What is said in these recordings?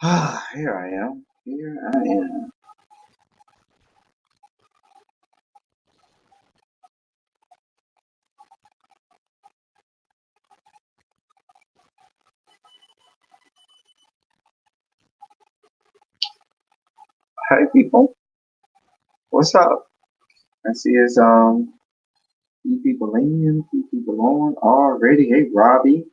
Here I am. Here I am. Hey people, what's up? I see it's few people in, few people on already. Hey Robbie.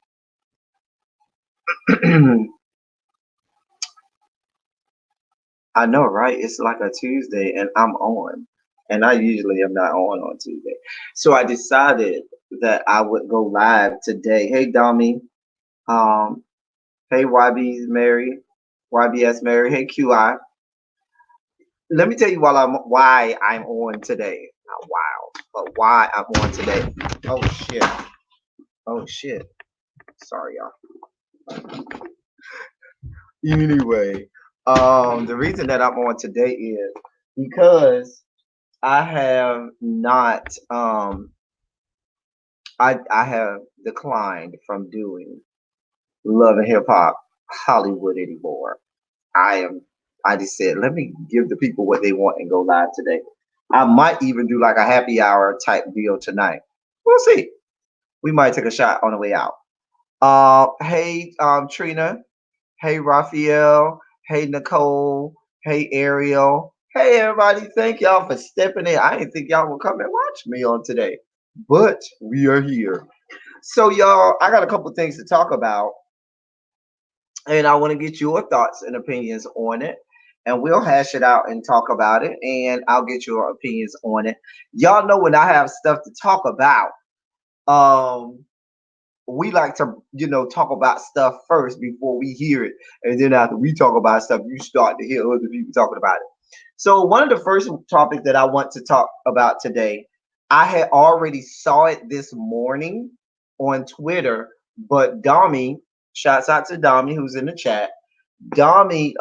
I know, right? It's like a Tuesday and I'm on. And I usually am not on Tuesday. So I decided that I would go live today. Hey Domi. Um, hey YB's Mary. YBS Mary. Hey QI. Let me tell you why I'm on today. Not wow, but why I'm on today. Oh shit. Oh shit. Sorry, y'all. Anyway, the reason that I'm on today is because I have not I have declined from doing love and hip hop Hollywood anymore. I am I just said let me give the people what they want and go live today. I might even do like a happy hour type deal tonight. We'll see. We might take a shot on the way out. Hey, Trina. Hey, Raphael. Hey, Nicole. Hey, Ariel. Hey, everybody. Thank y'all for stepping in. I didn't think y'all would come and watch me on today, but we are here. So, y'all, I got a couple things to talk about, and I want to get your thoughts and opinions on it. And we'll hash it out and talk about it, and I'll get your opinions on it. Y'all know when I have stuff to talk about, um, we like to, talk about stuff first before we hear it. And then after we talk about stuff, you start to hear other people talking about it. So one of the first topics that I want to talk about today, I had already saw it this morning on Twitter, but Dami, shouts out to Dami who's in the chat. Dami,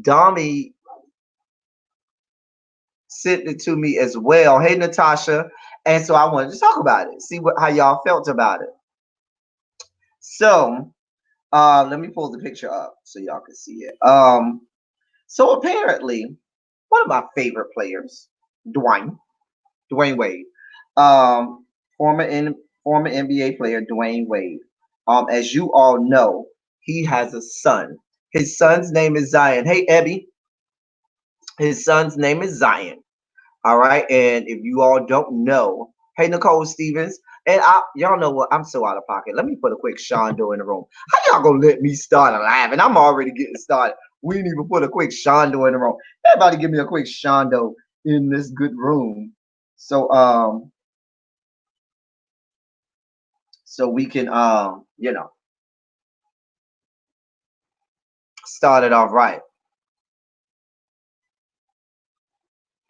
Dami sent it to me as well. Hey Natasha. And so I wanted to talk about it, see how y'all felt about it. So let me pull the picture up so y'all can see it. So apparently, one of my favorite players, Dwyane Wade, um, former former NBA player Dwyane Wade. As you all know, he has a son. His son's name is Zion. Hey, Ebby. His son's name is Zion. All right. And if you all don't know, hey, Nicole Stevens, and y'all know what? I'm so out of pocket. Let me put a quick Shondo in the room. How y'all gonna let me start laughing? I'm already getting started. We didn't even put a quick Shondo in the room. Everybody give me a quick Shondo in this good room. So so we can start it off right.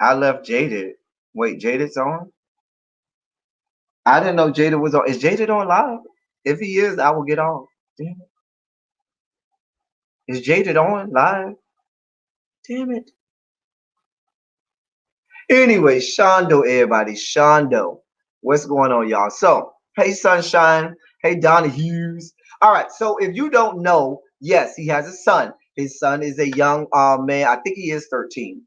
I left Jaded. Wait, Jaded's on? I didn't know Jaded was on. Is Jaded on live? If he is, I will get on. Damn it. Is Jaded on live? Damn it. Anyway, Shondo, everybody, Shondo. What's going on, y'all? So, hey, Sunshine. Hey, Donna Hughes. All right. So, if you don't know, yes, he has a son. His son is a young man. I think he is 13,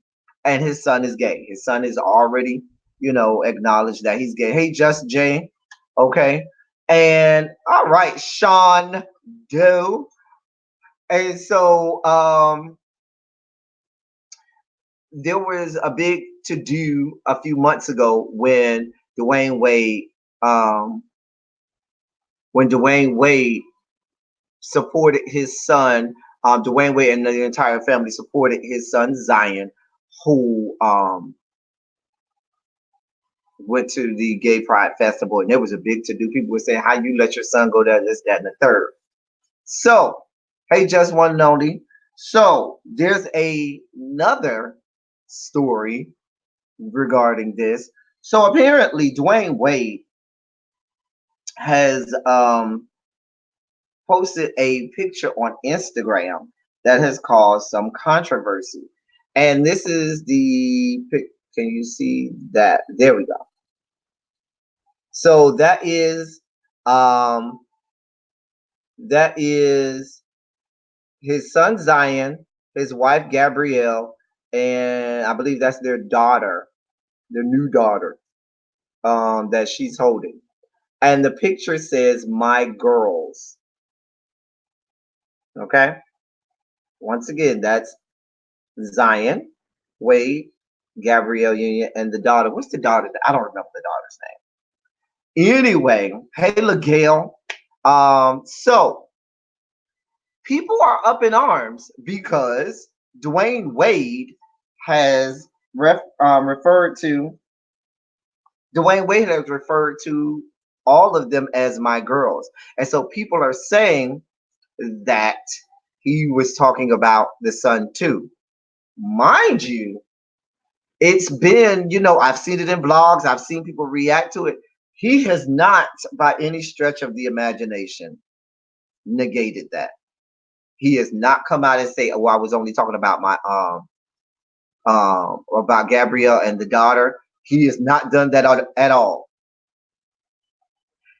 and his son is gay. His son is already, acknowledged that he's gay. Hey, Just Jane. Okay. And all right, Sean Doe. And so, there was a big to do a few months ago Dwyane Wade, um, when Dwyane Wade supported his son, Dwyane Wade and the entire family supported his son Zion, who went to the Gay Pride Festival, and there was a big to do. People were saying, "How you let your son go there? This, that, and the third." So, hey, just one and only. So, there's another story regarding this. So apparently, Dwyane Wade has posted a picture on Instagram that has caused some controversy. And this is the pic. Can you see that? There we go. So that is um, That is his son Zion, his wife Gabrielle, and I believe that's their daughter, their new daughter, that she's holding. And the picture says "My girls." Okay. Once again, that's Zion, Wade, Gabrielle Union, and the daughter. What's the daughter? I don't remember the daughter's name. Anyway, hey, LaGail. So people are up in arms because Dwyane Wade has referred to Dwyane Wade has referred to all of them as my girls, and so people are saying that he was talking about the son too. Mind you, it's been, I've seen it in blogs, I've seen people react to it. He has not, by any stretch of the imagination, negated that. He has not come out and say, "Oh, I was only talking about my about Gabrielle and the daughter." He has not done that at all.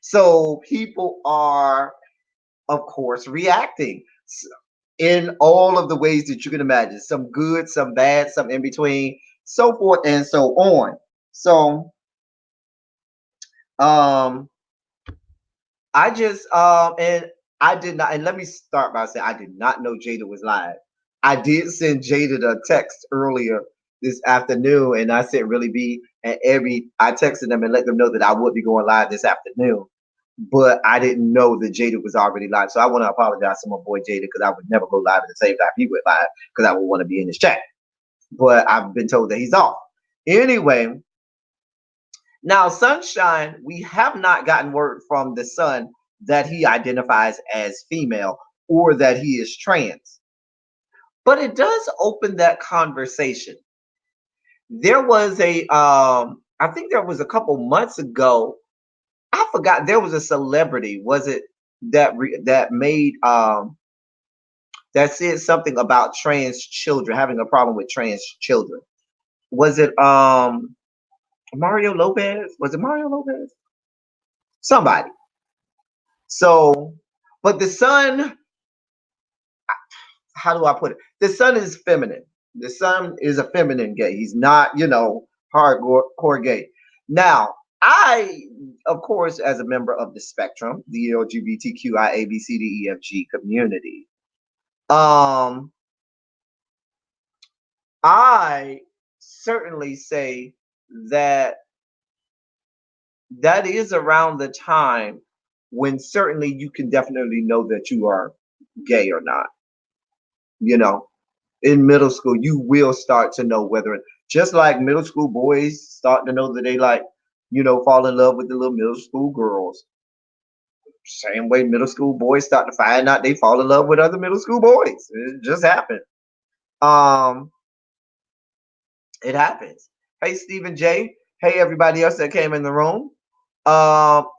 So people are, of course, reacting in all of the ways that you can imagine. Some good, some bad, some in between, so forth and so on. So um I just and I did not, and let me start by saying I did not know Jada was live. I did send Jada a text earlier this afternoon, and I said really be and I texted them and let them know that I would be going live this afternoon. But I didn't know that Jada was already live. So I want to apologize to my boy Jada because I would never go live at the same time he went live because I would want to be in his chat. But I've been told that he's off. Anyway, now, Sunshine, we have not gotten word from the son that he identifies as female or that he is trans. But it does open that conversation. There was I think there was a couple months ago, I forgot, there was a celebrity, was it that made that said something about trans children, having a problem with trans children. Was it Mario Lopez? Was it Mario Lopez? Somebody. So, but the son, how do I put it? The son is feminine. The son is a feminine gay. He's not, hardcore gay. Now, I, of course, as a member of the spectrum, the LGBTQIABCDEFG community, um, I certainly say that that is around the time when certainly you can definitely know that you are gay or not. You know, in middle school, you will start to know whether, just like middle school boys start to know that they like, fall in love with the little middle school girls. Same way middle school boys start to find out they fall in love with other middle school boys. It just happened. Um, it happens. Hey, Stephen J. Hey, everybody else that came in the room.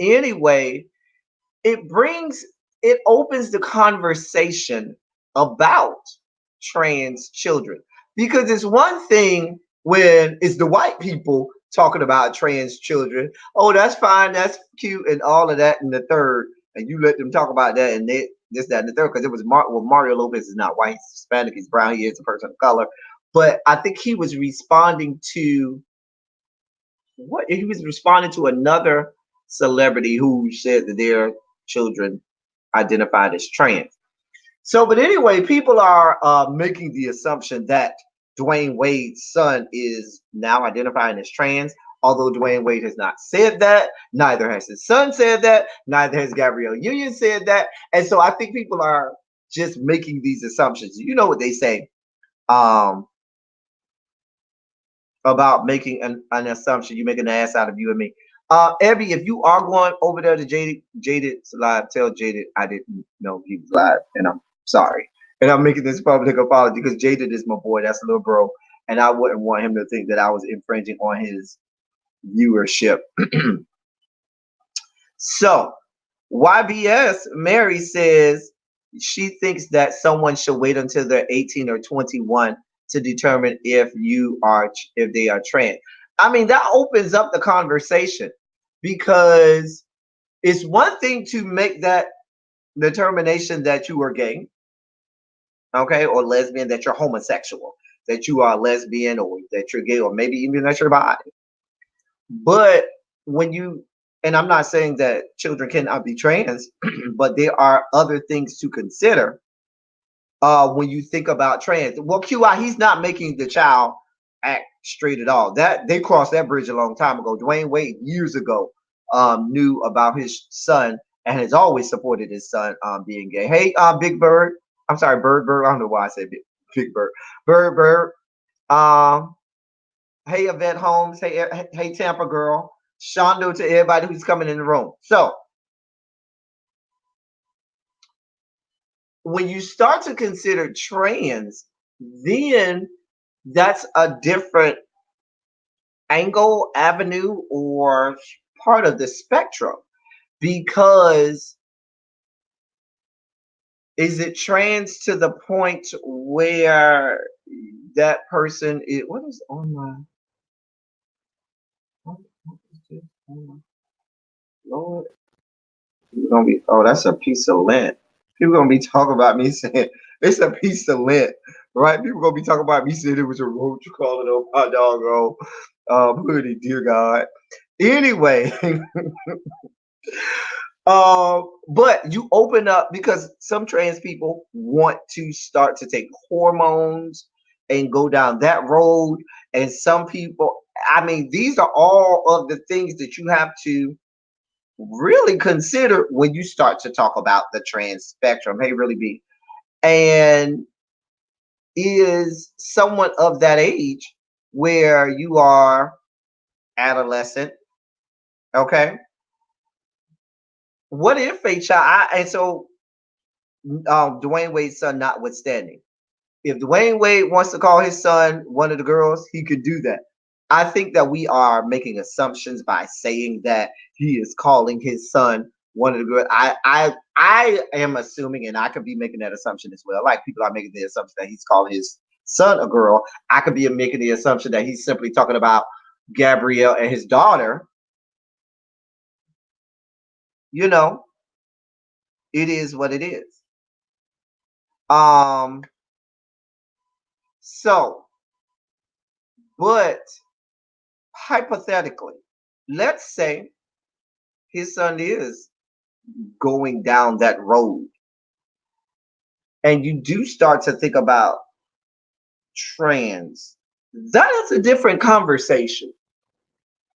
Anyway, it brings it opens the conversation about trans children, because it's one thing when it's the white people talking about trans children. Oh, that's fine, that's cute, and all of that, and the third, and you let them talk about that and they this, that, and the third, because it was Mario Lopez is not white, he's Hispanic, he's brown, he is a person of color. But I think he was responding to another celebrity who said that their children identified as trans. So, but anyway, people are making the assumption that Dwyane Wade's son is now identifying as trans, although Dwyane Wade has not said that. Neither has his son said that. Neither has Gabrielle Union said that. And so I think people are just making these assumptions. You know what they say um, about making an assumption. You make an ass out of you and me. Ebby, if you are going over there to Jaded's live, tell Jaded I didn't know he was live, and I'm sorry. And I'm making this public apology because Jaded is my boy. That's a little bro, and I wouldn't want him to think that I was infringing on his viewership. So, YBS Mary says she thinks that someone should wait until they're 18 or 21 to determine if they are trans. I mean, that opens up the conversation, because it's one thing to determination that you are gay, okay, or lesbian, that you're homosexual, that you are lesbian, or that you're gay, or maybe even that you're bi. But when you, and I'm not saying that children cannot be trans, but there are other things to consider when you think about trans. Well, QI, he's not making the child act straight at all. That they crossed that bridge a long time ago. Dwyane Wade years ago knew about his son and has always supported his son being gay. Hey, Big Bird. I'm sorry, Bird. I don't know why I said Big Bird. Bird. Um, hey, Yvette Holmes. Hey, Tampa girl. Shondo to everybody who's coming in the room. So when you start to consider trans, then that's a different angle, avenue, or part of the spectrum. Because is it trans to the point where that person is, what is on my, what is this on my, Lord? People gonna be, oh, that's a piece of lint. People gonna be talking about me saying it's a piece of lint, right? People gonna be talking about me saying it was a road you call it on my doggone hoodie, dear God. Anyway, but you open up because some trans people want to start to take hormones and go down that road. And some people, I mean, these are all of the things that you have to really consider when you start to talk about the trans spectrum. Hey, really be. And is someone of that age where you are adolescent, okay? What if a child, and so Dwyane Wade's son notwithstanding, if Dwyane Wade wants to call his son one of the girls, he could do that. I think that we are making assumptions by saying that he is calling his son one of the girls. I am assuming, and I could be making that assumption as well. Like people are making the assumption that he's calling his son a girl. I could be making the assumption that he's simply talking about Gabrielle and his daughter. You know, it is what it is. Um, so, but hypothetically, let's say his son is going down that road and you do start to think about trans, that is a different conversation.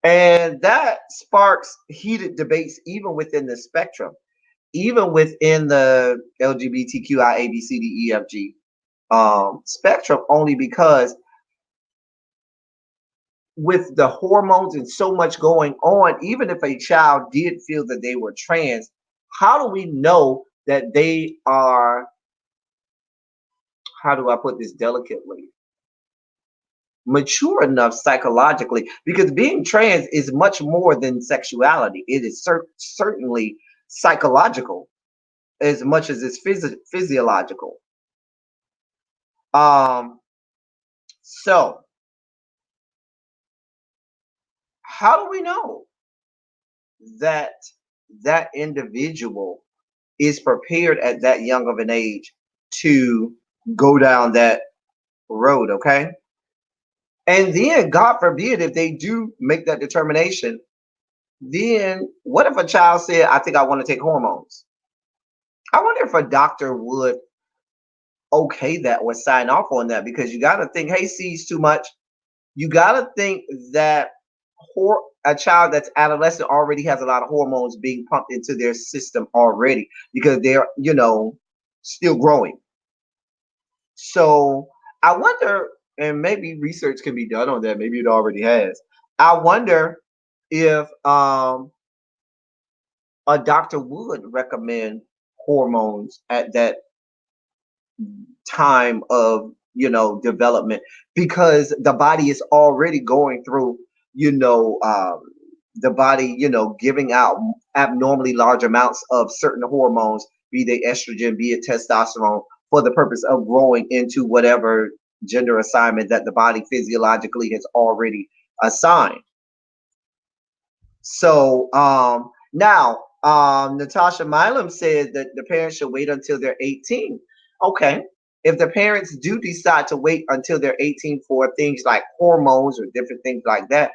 And that sparks heated debates even within the spectrum, even within the LGBTQIABCDEFG spectrum, only because with the hormones and so much going on, even if a child did feel that they were trans, how do we know that they are, how do I put this delicately, mature enough psychologically? Because being trans is much more than sexuality. It is certainly psychological as much as it's physiological. Um, so how do we know that that individual is prepared at that young of an age to go down that road? Okay. And then, God forbid, if they do make that determination, then what if a child said, I think I want to take hormones? I wonder if a doctor would okay that or sign off on that, because you got to think, hey, sees too much. You got to think that a child that's adolescent already has a lot of hormones being pumped into their system already because they're, still growing. So I wonder, and maybe research can be done on that. Maybe it already has. I wonder if a doctor would recommend hormones at that time of development, because the body is already going through you know the body giving out abnormally large amounts of certain hormones, be they estrogen, be it testosterone, for the purpose of growing into whatever gender assignment that the body physiologically has already assigned. So now Natasha Milam said that the parents should wait until they're 18. Okay. If the parents do decide to wait until they're 18 for things like hormones or different things like that,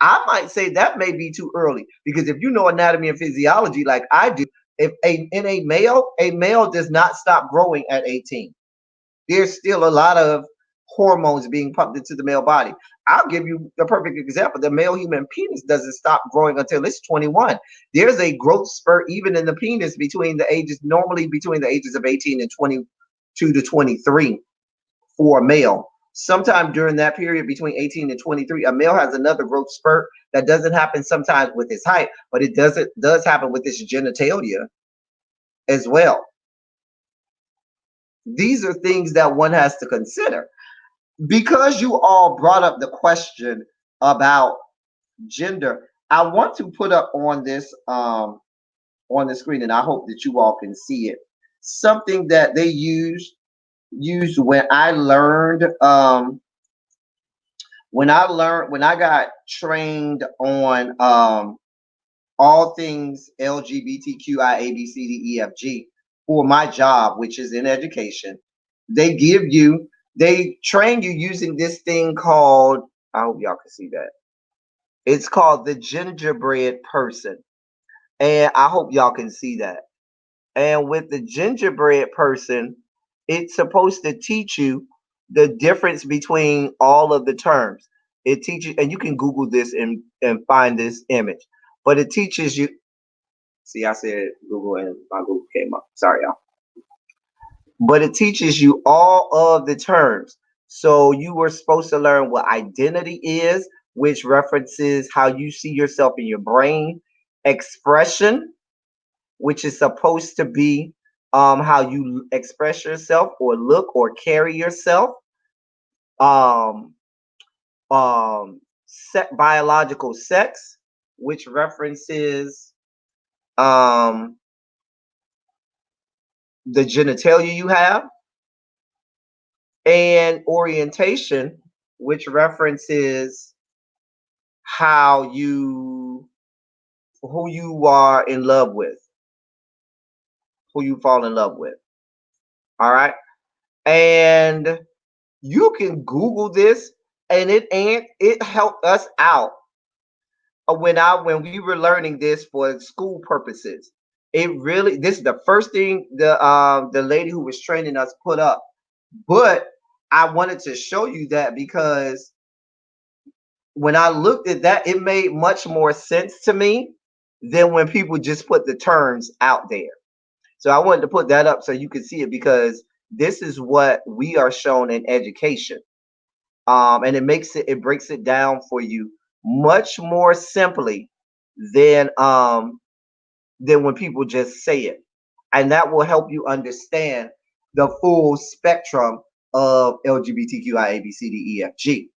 I might say that may be too early because if you know anatomy and physiology like I do, if a male does not stop growing at 18. There's still a lot of hormones being pumped into the male body. I'll give you the perfect example. The male human penis doesn't stop growing until it's 21. There's a growth spurt even in the penis normally between the ages of 18 and 22 to 23 for a male. Sometime during that period between 18 and 23, a male has another growth spurt that doesn't happen sometimes with his height, but does happen with his genitalia as well. These are things that one has to consider. Because you all brought up the question about gender, I want to put up on the screen, and I hope that you all can see it. Something that they used when I got trained on all things LGBTQIABCDEFG for my job, which is in education. They train you using this thing called, I hope y'all can see that. It's called the gingerbread person. And I hope y'all can see that. And with the gingerbread person, it's supposed to teach you the difference between all of the terms. It teaches, and you can Google this and find this image, but it teaches you. See, I said Google and my Google came up. Sorry, y'all. But it teaches you all of the terms. So you were supposed to learn what identity is, which references how you see yourself in your brain, expression, which is supposed to be how you express yourself or look or carry yourself. Um, Biological sex, which references um, the genitalia you have, and orientation, which references how you who you are in love with, who you fall in love with. All right, and you can Google this, and it helped us out when we were learning this for school purposes. It really This is the first thing the lady who was training us put up, but I wanted to show you that because when I looked at that, it made much more sense to me than when people just put the terms out there. So I wanted to put that up so you could see it because this is what we are shown in education. And it breaks it down for you much more simply than when people just say it. And that will help you understand the full spectrum of LGBTQIABCDEFG.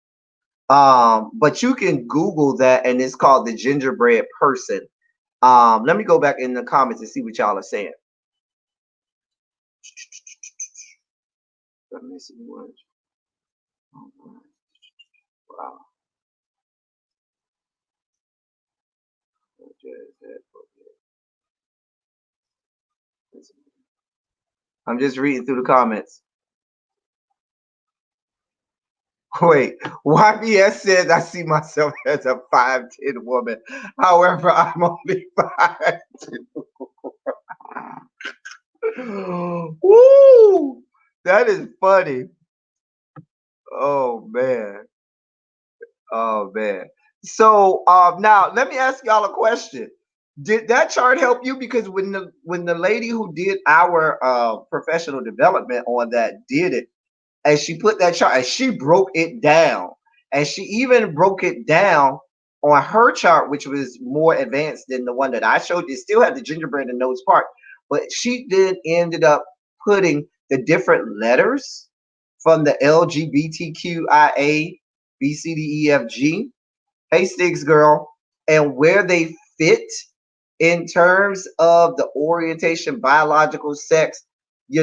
But you can Google that, and it's called the gingerbread person. Let me go back in the comments and see what y'all are saying. Let me see what. Wow. I'm just reading through the comments. Wait, YBS says I see myself as a 5'10" woman. However, I'm only 5'2". Woo! That is funny. Oh man. Oh man. So now let me ask y'all a question. Did that chart help you? Because when the lady who did our professional development on that did it, and she put that chart and she broke it down, and she even broke it down on her chart, which was more advanced than the one that I showed. It still had the gingerbread and nose part, but she then ended up putting the different letters from the LGBTQIA BCDEFG, hey Sticks girl, and where they fit in terms of the orientation, biological sex,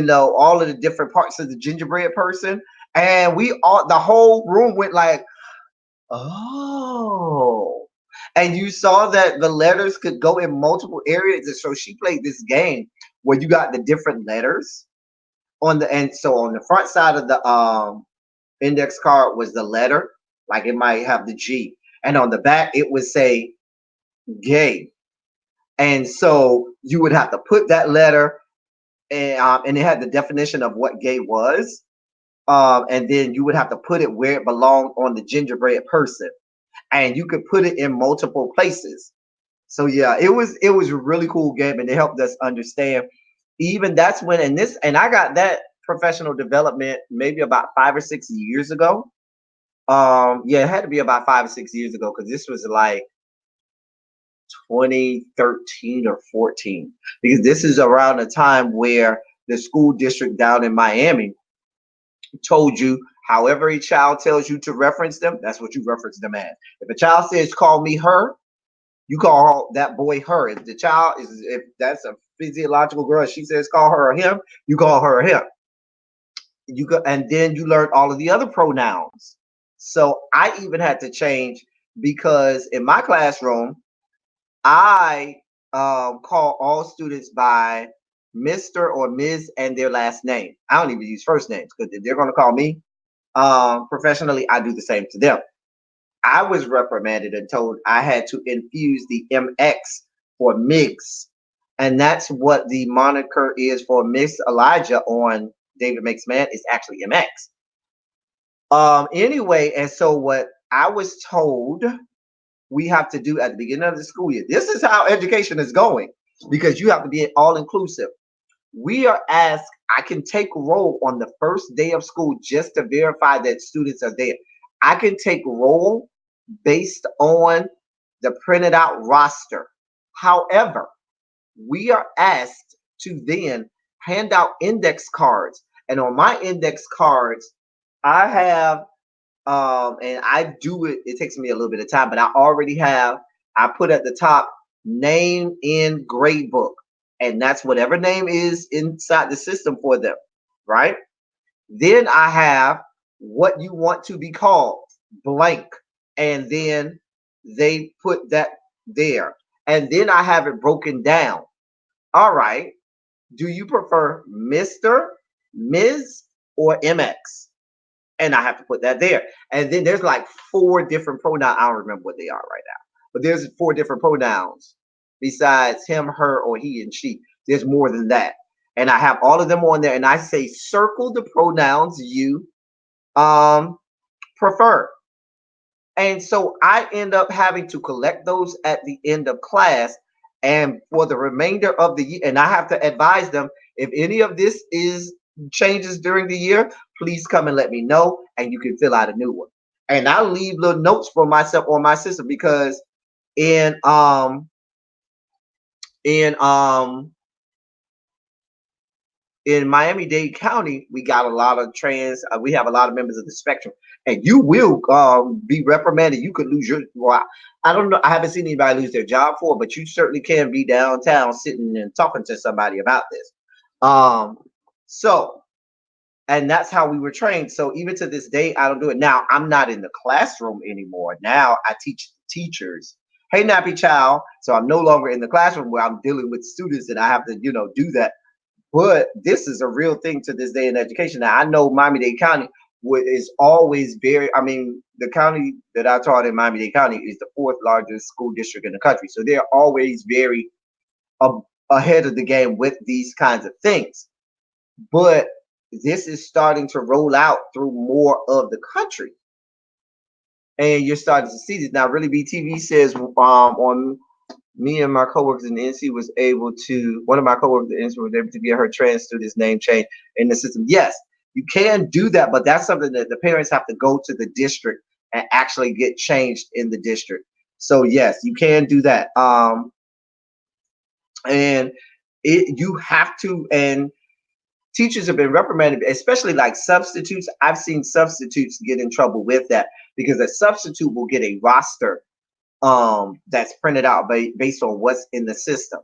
all of the different parts of the gingerbread person. And the whole room went like, oh. And you saw that the letters could go in multiple areas. And so she played this game where you got the different letters on the, and so on the front side of the index card was the letter, like it might have the G, and on the back it would say gay. And so you would have to put that letter, and it had the definition of what gay was, and then you would have to put it where it belonged on the gingerbread person, and you could put it in multiple places. So yeah, it was a really cool game, and it helped us understand. Even that's when, and I got that professional development maybe about 5 or 6 years ago. Yeah, it had to be about 5 or 6 years ago because this was like 2013 or 14. Because this is around the time where the school district down in Miami told you, however a child tells you to reference them, that's what you reference them as. If a child says, "Call me her," you call that boy her. If the child is, if that's a physiological girl, she says call her or him, you call her or him. You go, and then you learn all of the other pronouns. So I even had to change because in my classroom, I call all students by Mr. or Ms. and their last name. I don't even use first names because if they're going to call me professionally, I do the same to them. I was reprimanded and told I had to infuse the MX for Mix. And that's what the moniker is for Miss Elijah on David Makes Man is actually MX. Anyway, and so what I was told we have to do at the beginning of the school year, this is how education is going because you have to be all inclusive. We are asked, I can take roll on the first day of school just to verify that students are there. I can take roll based on the printed out roster. However, we are asked to then hand out index cards. And on my index cards, I have, and I do it, it takes me a little bit of time, but I already have, I put at the top name in grade book. And that's whatever name is inside the system for them, right? Then I have what you want to be called, blank. And then they put that there. And then I have it broken down. All right. Do you prefer Mr., Ms., or MX? And I have to put that there. And then there's like four different pronouns. I don't remember what they are right now, but there's four different pronouns besides him, her, or he and she. There's more than that. And I have all of them on there. And I say circle the pronouns you um, prefer. And so I end up having to collect those at the end of class. And for the remainder of the year, and I have to advise them if any of this is changes during the year, please come and let me know, and you can fill out a new one. And I leave little notes for myself on my system because in in um in Miami-Dade County, we got a lot of trans. We have a lot of members of the spectrum, and you will be reprimanded. You could lose your. Well, I don't know. I haven't seen anybody lose their job for, but you certainly can be downtown sitting and talking to somebody about this. Um, so, and that's how we were trained. So even to this day, I don't do it now. I'm not in the classroom anymore. Now I teach teachers. Hey, nappy child. So I'm no longer in the classroom where I'm dealing with students, and I have to, do that, but this is a real thing to this day in education. Now I know Miami-Dade County is always very. I mean, the county that I taught in Miami-Dade County is the fourth largest school district in the country, so they're always very ahead of the game with these kinds of things. But this is starting to roll out through more of the country, and you're starting to see this now. Really, BTV says on me and my coworkers in the NC was able to, one of my coworkers in the NC was able to get her trans student's name changed in the system. Yes, you can do that, but that's something that the parents have to go to the district and actually get changed in the district. So yes, you can do that. And you have to, and teachers have been reprimanded, especially like substitutes. I've seen substitutes get in trouble with that because a substitute will get a roster that's printed out based on what's in the system.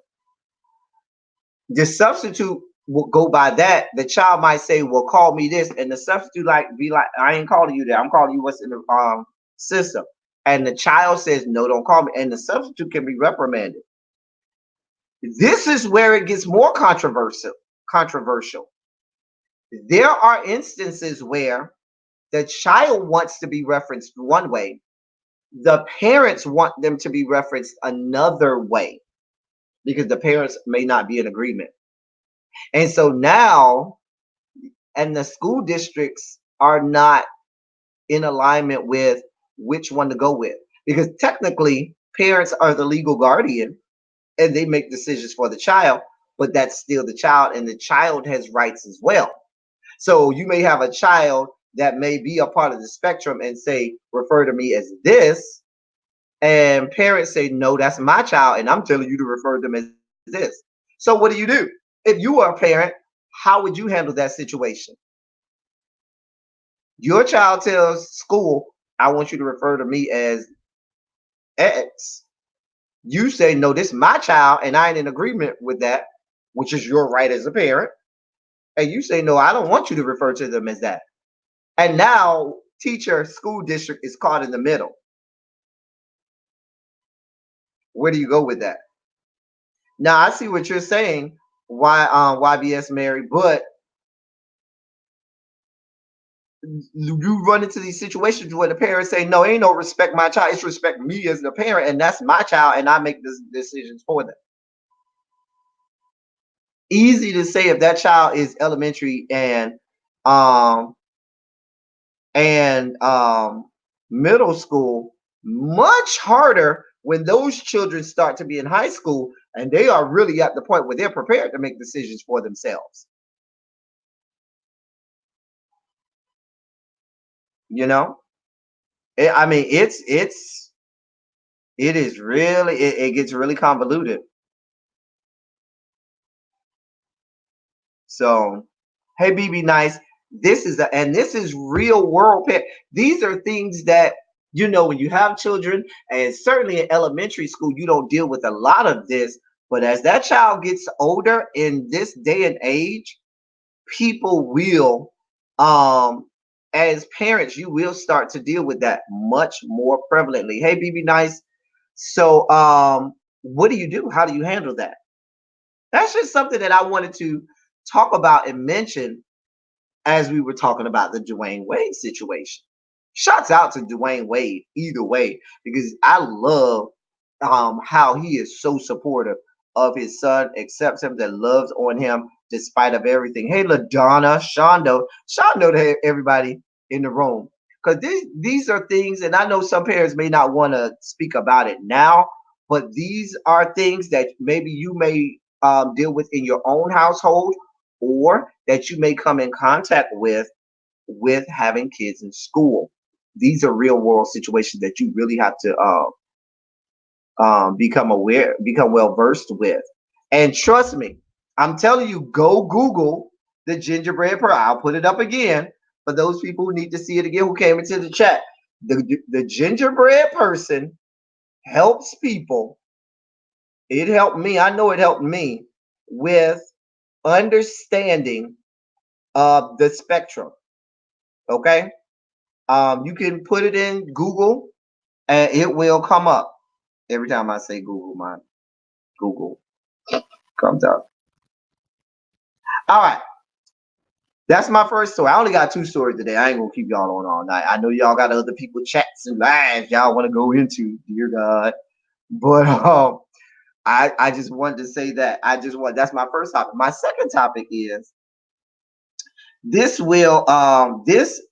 The substitute will go by that. The child might say, "Well, call me this," and the substitute be like, "I ain't calling you that. I'm calling you what's in the system." and the child says, no, don't call me, and the substitute can be reprimanded. This is where it gets more controversial. There are instances where the child wants to be referenced one way, the parents want them to be referenced another way because the parents may not be in agreement. And so now, and the school districts are not in alignment with which one to go with, because technically parents are the legal guardian and they make decisions for the child, but that's still the child, and the child has rights as well. So you may have a child that may be a part of the spectrum and say, refer to me as this, and parents say, no, that's my child and I'm telling you to refer to them as this. So what do? If you are a parent, how would you handle that situation? Your child tells school, I want you to refer to me as X. You say, no, this is my child and I ain't in agreement with that, which is your right as a parent. And you say, no, I don't want you to refer to them as that. And now teacher, school district is caught in the middle. Where do you go with that? Now I see what you're saying, why YBS Mary, but you run into these situations where the parents say, no, ain't no respect my child, it's respect me as the parent, and that's my child, and I make the decisions for them. Easy to say if that child is elementary um and middle school. Much harder when those children start to be in high school and they are really at the point where they're prepared to make decisions for themselves. You know, I mean, it is really, it gets really convoluted. So, hey, BB Nice, this is real world pet. These are things that, when you have children, and certainly in elementary school, you don't deal with a lot of this. But as that child gets older in this day and age, people will, as parents, you will start to deal with that much more prevalently. Hey, BB Nice. So, what do you do? How do you handle that? That's just something that I wanted to talk about and mention as we were talking about the Dwyane Wade situation. Shouts out to Dwyane Wade either way, because I love how he is so supportive of his son, accepts him, that loves on him despite of everything. Hey, LaDonna, Shondo to everybody in the room. Because these are things, and I know some parents may not want to speak about it now, but these are things that maybe you may deal with in your own household, or that you may come in contact with having kids in school. These are real world situations that you really have to become well versed with. And trust me, I'm telling you, go Google the gingerbread pearl. I'll put it up again for those people who need to see it again, who came into the chat. The gingerbread person helps people. It helped me. I know it helped me with understanding the spectrum. Okay. You can put it in Google and it will come up. Every time I say Google, my Google comes up. All right. That's my first story. I only got 2 stories today. I ain't gonna keep y'all on all night. I know y'all got other people chats and lives y'all want to go into, dear God. But I just wanted to say that that's my first topic. My second topic is this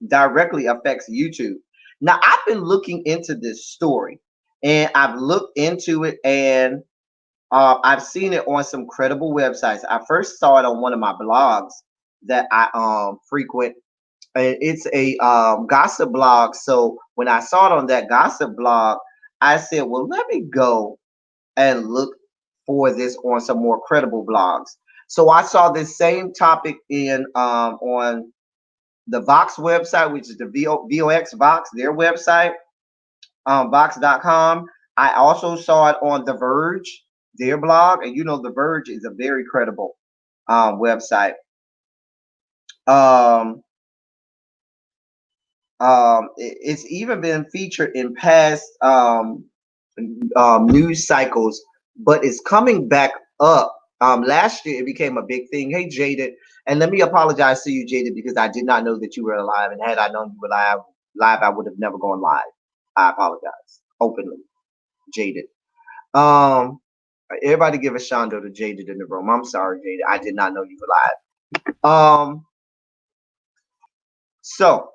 directly affects YouTube. Now I've been looking into this story, and I've looked into it, and I've seen it on some credible websites. I first saw it on one of my blogs that I frequent, and it's a gossip blog. So when I saw it on that gossip blog, I said, well, let me go and look for this on some more credible blogs. So I saw this same topic in on the Vox website, which is the VOX Vox, their website, Vox.com. I also saw it on The Verge, their blog, and The Verge is a very credible website. It's even been featured in past news cycles, but it's coming back up. Last year it became a big thing. Hey, Jaded, and let me apologize to you, Jaded, because I did not know that you were alive, and had I known you were live, I would have never gone live. I apologize openly, Jaded. Um, Everybody give a Shondo to Jaded in the room. I'm sorry, Jaded. I did not know you were live. So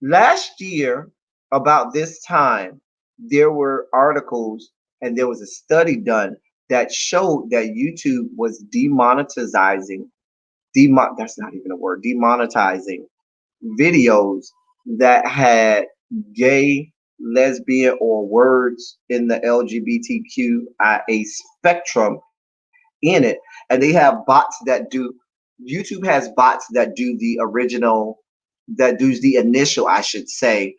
last year, about this time, there were articles and there was a study done that showed that YouTube was that's not even a word, demonetizing videos that had gay, lesbian, or words in the LGBTQIA spectrum in it. And they have bots that do, YouTube has bots that do the original, that does the initial, I should say,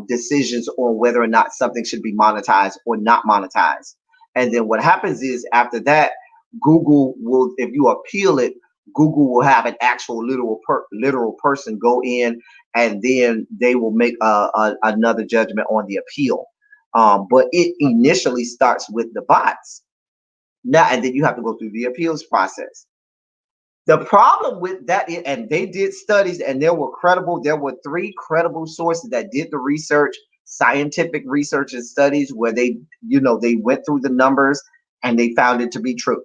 decisions on whether or not something should be monetized or not monetized. And then what happens is after that, Google will, if you appeal it, Google will have an actual literal person go in, and then they will make another judgment on the appeal. But it initially starts with the bots now, and then you have to go through the appeals process. The problem with that, and they did studies, and there were three credible sources that did the research, scientific research and studies, where they went through the numbers and they found it to be true.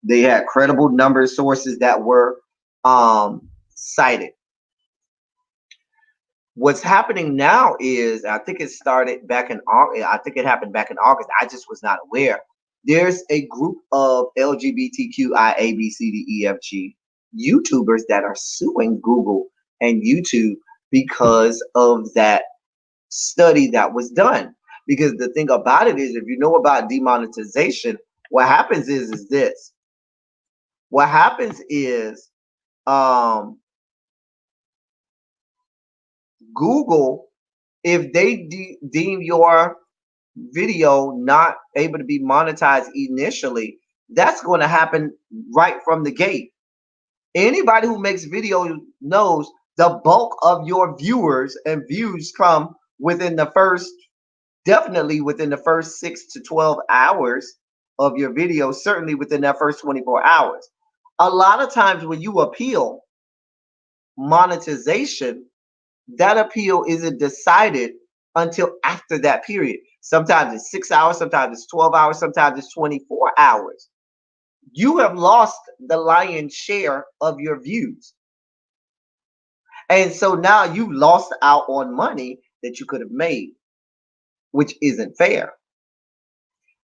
They had credible number sources that were cited. What's happening now is, I think it started back in August. I think it happened back in August. I just was not aware. There's a group of LGBTQIABCDEFG YouTubers that are suing Google and YouTube because of that study that was done. Because the thing about it is, if you know about demonetization, what happens is this. What happens is um, Google, if they deem your video not able to be monetized initially, that's going to happen right from the gate. Anybody who makes video knows the bulk of your viewers and views come within the first, definitely within the first 6 to 12 hours of your video, certainly within that first 24 hours. A lot of times when you appeal monetization, that appeal isn't decided until after that period. Sometimes it's 6 hours, sometimes it's 12 hours, sometimes it's 24 hours. You have lost the lion's share of your views. And so now you lost out on money that you could have made, which isn't fair.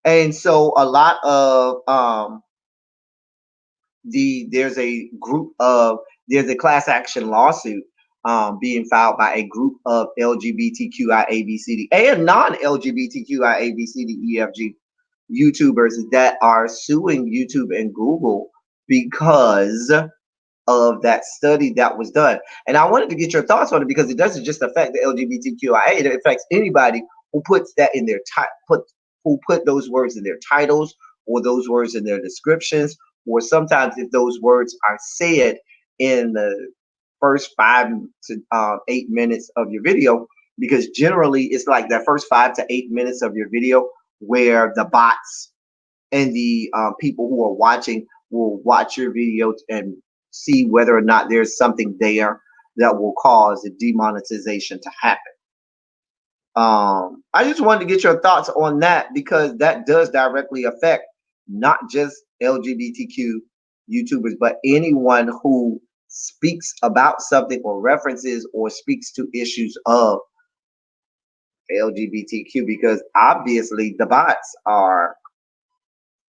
And so a lot of there's a class action lawsuit being filed by a group of LGBTQIABCD and non-LGBTQIABCDEFG YouTubers that are suing YouTube and Google because of that study that was done. And I wanted to get your thoughts on it because it doesn't just affect the LGBTQIA, it affects anybody who puts that in their who put those words in their titles or those words in their descriptions, or sometimes if those words are said in the first 5 to 8 minutes of your video, because generally it's like that first 5 to 8 minutes of your video where the bots and the people who are watching will watch your videos and see whether or not there's something there that will cause the demonetization to happen. I just wanted to get your thoughts on that because that does directly affect not just LGBTQ YouTubers, but anyone who speaks about something or references or speaks to issues of LGBTQ, because obviously the bots are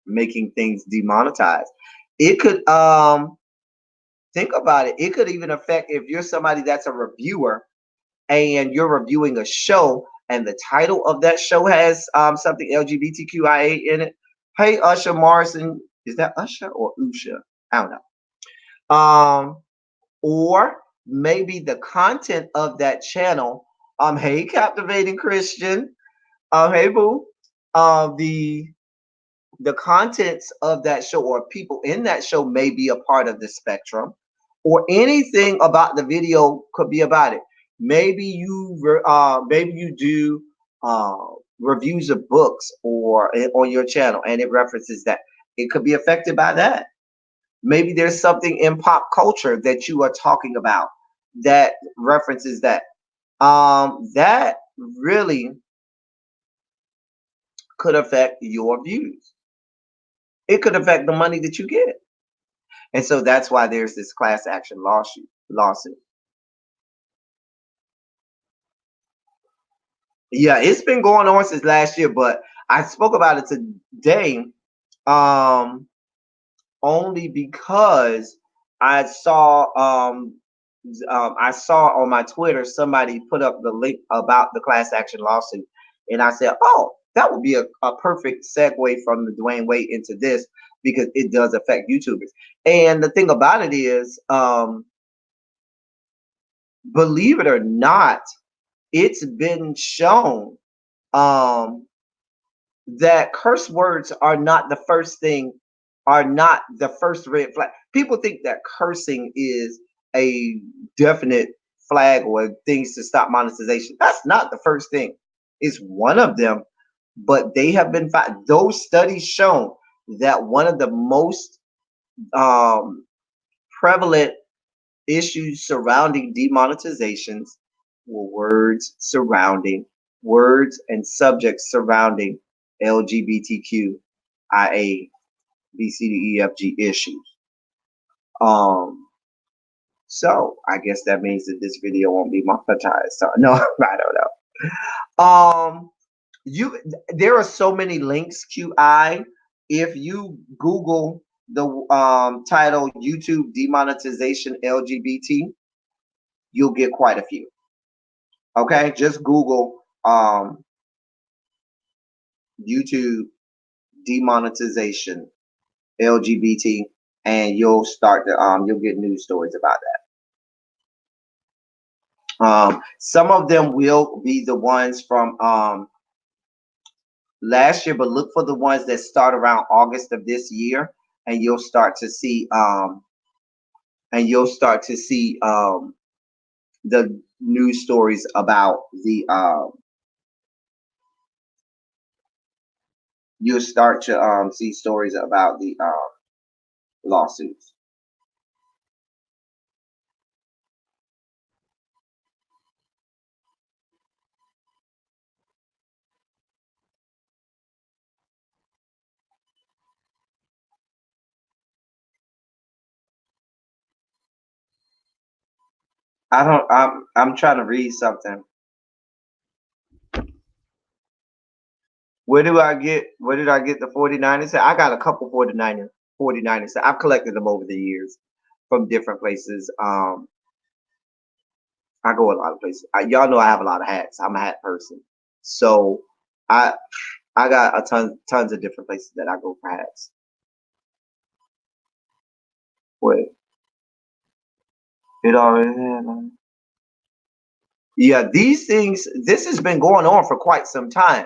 making things demonetized. It could think about it. It could even affect if you're somebody that's a reviewer and you're reviewing a show and the title of that show has something LGBTQIA in it. Hey, Usher Morrison, is that Usher or Usha? I don't know. Or maybe the content of that channel. Hey, captivating Christian. Hey, boo. The contents of that show or people in that show may be a part of the spectrum, or anything about the video could be about it. Maybe you do uh, reviews of books or on your channel, and it references that. It could be affected by that. Maybe there's something in pop culture that you are talking about that references that. That really could affect your views. It could affect the money that you get. And so that's why there's this class action lawsuit. Yeah, it's been going on since last year, but I spoke about it today um only because I saw I saw on my Twitter somebody put up the link about the class action lawsuit, and I said, "Oh, that would be a perfect segue from the Dwyane Wade into this because it does affect YouTubers." And the thing about it is, believe it or not, it's been shown um, that curse words are not the first red flag. People think that cursing is a definite flag or things to stop monetization. That's not the first thing. It's one of them, but they have been those studies shown that one of the most um, prevalent issues surrounding demonetizations were words and subjects surrounding LGBTQIA BCDEFG issues. Um, so I guess that means that this video won't be monetized. So no, I don't know. You there are so many links, QI. If you Google the title YouTube demonetization LGBT, you'll get quite a few. Okay, just Google YouTube demonetization LGBT, and you'll start to you'll get news stories about that. Some of them will be the ones from last year, but look for the ones that start around August of this year, and you'll start to see the news stories about the you'll start to see stories about the lawsuits. I don't. I'm trying to read something. Where did I get the 49ers? I got a couple 49ers. I've collected them over the years from different places. I go a lot of places. Y'all know I have a lot of hats. I'm a hat person. So I I got a tons of different places that I go for hats. Wait, it already had yeah, these things, this has been going on for quite some time.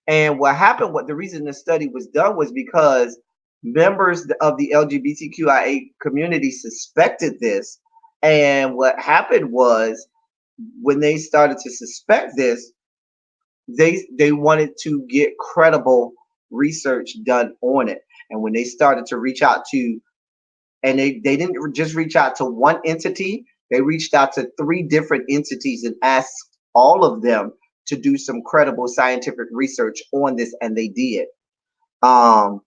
And what the reason the study was done was because members of the LGBTQIA community suspected this. And what happened was when they started to suspect this, they wanted to get credible research done on it. And when they started to reach out to, and they didn't just reach out to one entity, they reached out to three different entities and asked all of them to do some credible scientific research on this, and they did. Um,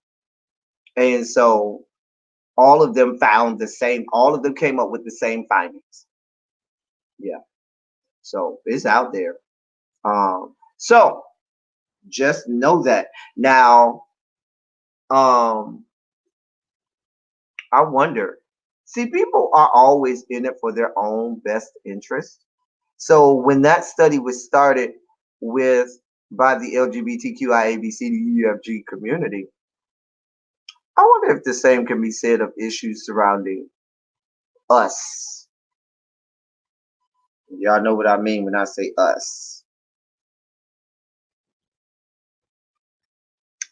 and so all of them found the same, all of them came up with the same findings. Yeah. So it's out there. So just know that. Now, um, I wonder, see, people are always in it for their own best interest. So when that study was started with by the LGBTQIABCDEFG community, I wonder if the same can be said of issues surrounding us. Y'all know what I mean when I say us.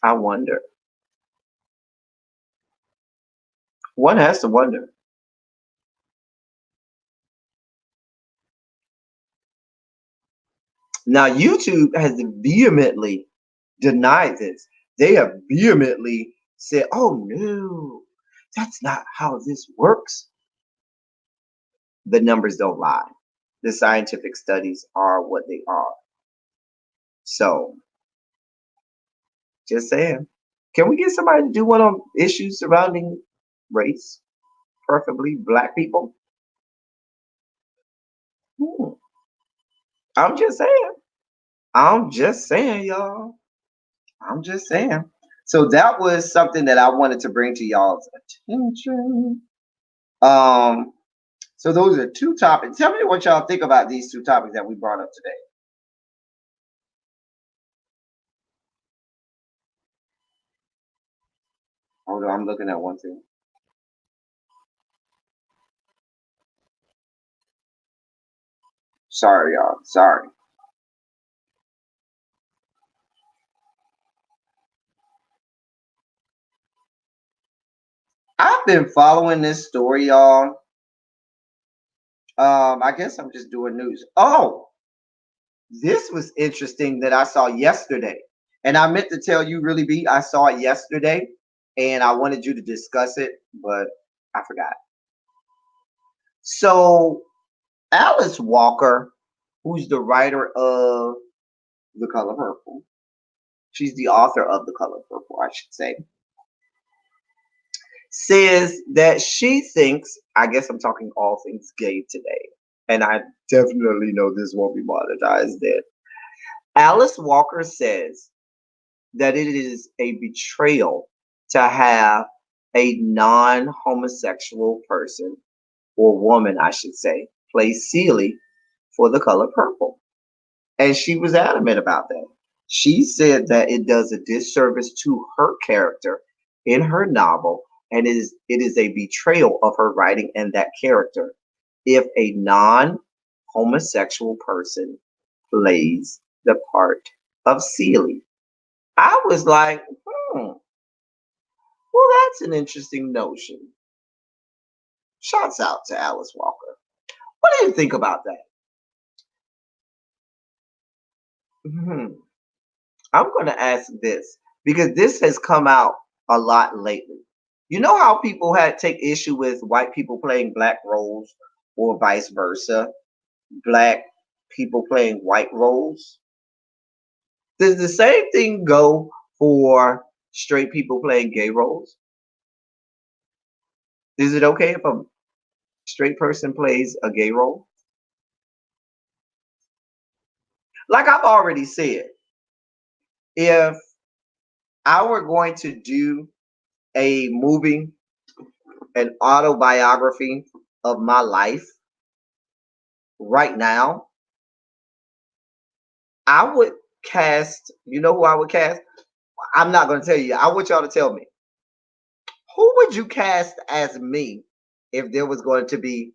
I wonder. One has to wonder. Now, YouTube has vehemently denied this. They have vehemently said, oh no, that's not how this works. The numbers don't lie. The scientific studies are what they are. So, just saying. Can we get somebody to do one on issues surrounding race, preferably black people? Hmm. I'm just saying. I'm just saying, y'all. I'm just saying. So that was something that I wanted to bring to y'all's attention. Um, so those are two topics. Tell me what y'all think about these two topics that we brought up today. Hold on, I'm looking at one thing. Sorry, y'all. Sorry. I've been following this story, y'all. I guess I'm just doing news. Oh, this was interesting that I saw yesterday. And I meant to tell you, really, B, I saw it yesterday and I wanted you to discuss it, but I forgot. So, Alice Walker, who's the writer of The Color Purple, she's the author of The Color Purple, I should say, says that she thinks, I guess I'm talking all things gay today, and I definitely know this won't be monetized then. Alice Walker says that it is a betrayal to have a non homosexual person, or woman, I should say, play Celie for The Color Purple. And she was adamant about that. She said that it does a disservice to her character in her novel, and it is a betrayal of her writing and that character if a non homosexual person plays the part of Celie. I was like, well, that's an interesting notion. Shouts out to Alice Walker. What do you think about that? Hmm. I'm going to ask this because this has come out a lot lately. You know how people had take issue with white people playing black roles or vice versa, black people playing white roles? Does the same thing go for straight people playing gay roles? Is it okay if a straight person plays a gay role? Like I've already said, if I were going to do a movie, an autobiography of my life right now, I would cast, you know who I would cast? I'm not going to tell you. I want y'all to tell me. Who would you cast as me if there was going to be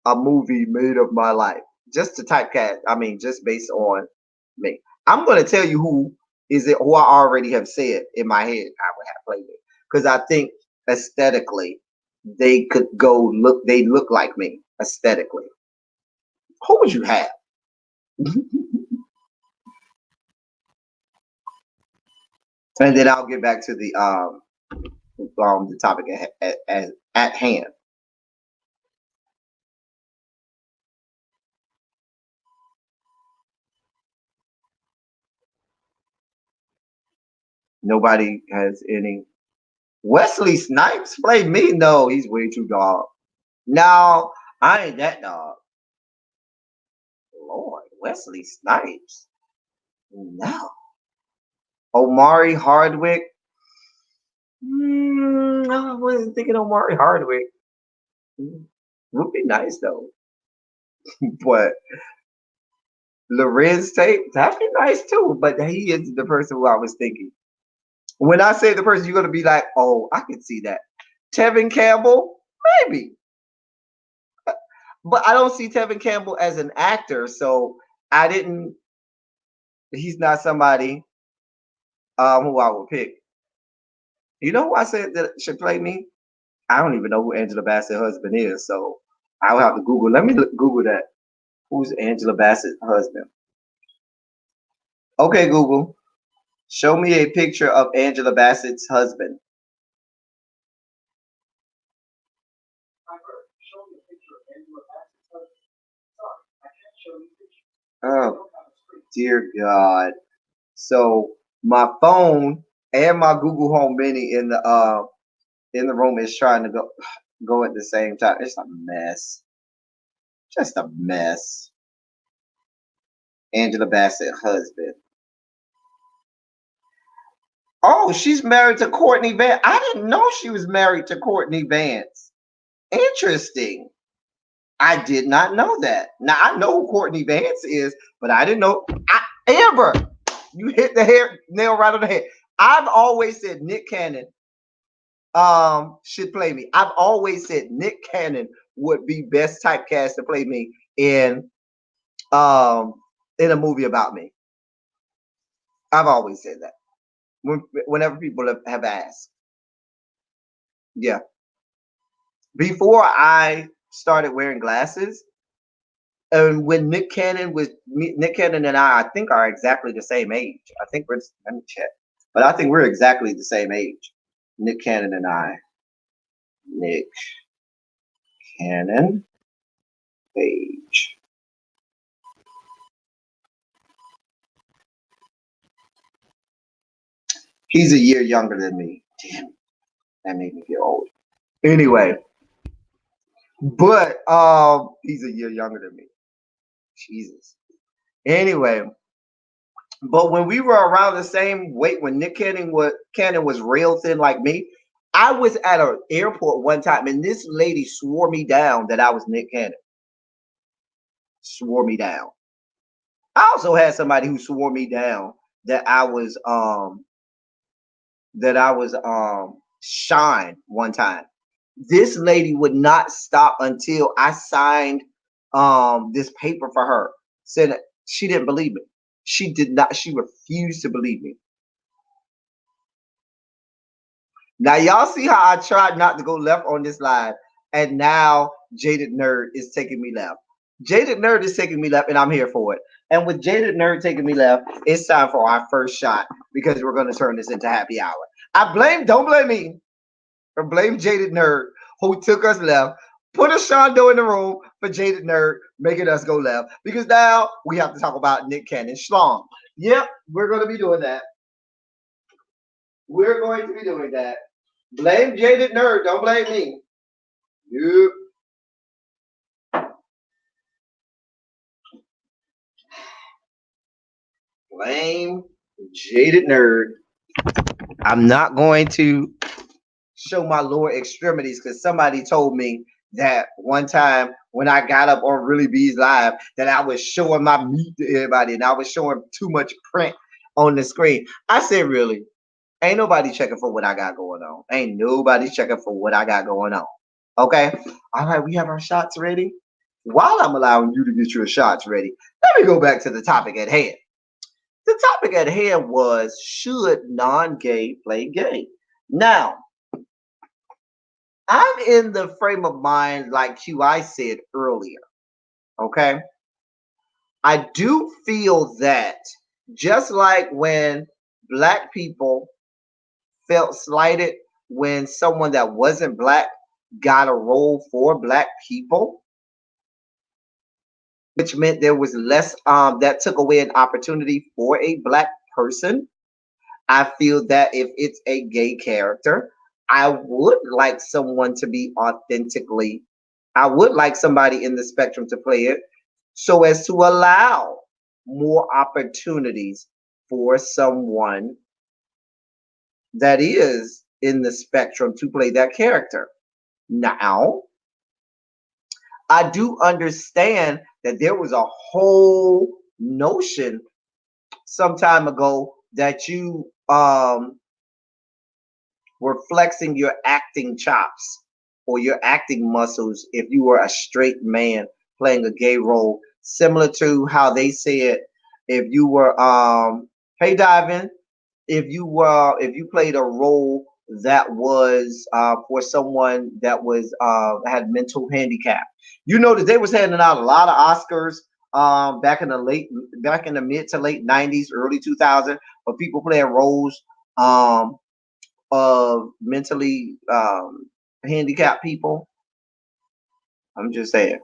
a movie made of my life? Just to typecast, I mean, just based on me. I'm going to tell you who I already have said in my head I would have played it. Because I think aesthetically, they look like me aesthetically. Who would you have? And then I'll get back to the topic at hand. Nobody has any. Wesley Snipes play me? No, he's way too dog. No, I ain't that dog. Lord, Wesley Snipes. No. Omari Hardwick. I wasn't thinking Omari Hardwick. Would be nice though. But Lorenz Tate, that'd be nice too. But he is the person who I was thinking. When I say the person, you're gonna be like, oh, I can see that. Tevin Campbell, maybe. But I don't see Tevin Campbell as an actor, so I didn't. He's not somebody who I would pick. You know who I said that should play me? I don't even know who Angela Bassett's husband is, so I'll have to Google. Let me Google that. Who's Angela Bassett's husband? Okay, Google, show me a picture of Angela Bassett's husband. Oh, dear God. So my phone and my Google Home Mini in the room is trying to go at the same time. It's a mess. Just a mess. Angela Bassett husband. Oh, she's married to Courtney Vance. I didn't know she was married to Courtney Vance. Interesting. I did not know that. Now I know who Courtney Vance is, but I didn't know. Amber, you hit the nail right on the head. I've always said Nick Cannon should play me. I've always said Nick Cannon would be best typecast to play me um in a movie about me. I've always said that. Whenever people have asked. Yeah. Before I started wearing glasses, and when Nick Cannon and I think are exactly the same age. I think let me check. But I think we're exactly the same age. Nick Cannon and I. Nick Cannon age. He's a year younger than me. Damn, that made me feel old. Anyway, but he's a year younger than me. Jesus. Anyway, but when we were around the same weight, when Cannon was real thin like me, I was at an airport one time, and this lady swore me down that I was Nick Cannon. Swore me down. I also had somebody who swore me down that I was Shine one time. This lady would not stop until I signed this paper for her. Said she didn't believe me. She did not. She refused to believe me. Now y'all see how I tried not to go left on this live, and now Jaded Nerd is taking me left. Jaded Nerd is taking me left, and I'm here for it. And with Jaded Nerd taking me left, it's time for our first shot because we're going to turn this into happy hour. Don't blame me, or blame Jaded Nerd who took us left. Put a Shondo in the room for Jaded Nerd making us go left because now we have to talk about Nick Cannon Schlong. Yep, we're going to be doing that. We're going to be doing that. Blame Jaded Nerd. Don't blame me. Yep. Blame Jaded Nerd. I'm not going to show my lower extremities because somebody told me that one time when I got up on Really B's live that I was showing my meat to everybody and I was showing too much print on the screen. I said, really? Ain't nobody checking for what I got going on. Ain't nobody checking for what I got going on. Okay? All right, we have our shots ready. While I'm allowing you to get your shots ready, let me go back to the topic at hand. The topic at hand was, should non-gay play gay? Now, I'm in the frame of mind like QI said earlier. Okay? I do feel that just like when black people felt slighted when someone that wasn't black got a role for black people, which meant there was less that took away an opportunity for a black person. I feel that if it's a gay character, I would like someone to be authentically, I would like somebody in the spectrum to play it so as to allow more opportunities for someone that is in the spectrum to play that character. Now, I do understand that there was a whole notion some time ago that you were flexing your acting chops or your acting muscles if you were a straight man playing a gay role, similar to how they said if you were hey Divin, if you played a role that was for someone that was had mental handicap. You know that they was handing out a lot of Oscars back in the mid to late 90s, early 2000s, for people playing roles um of mentally handicapped people. I'm just saying.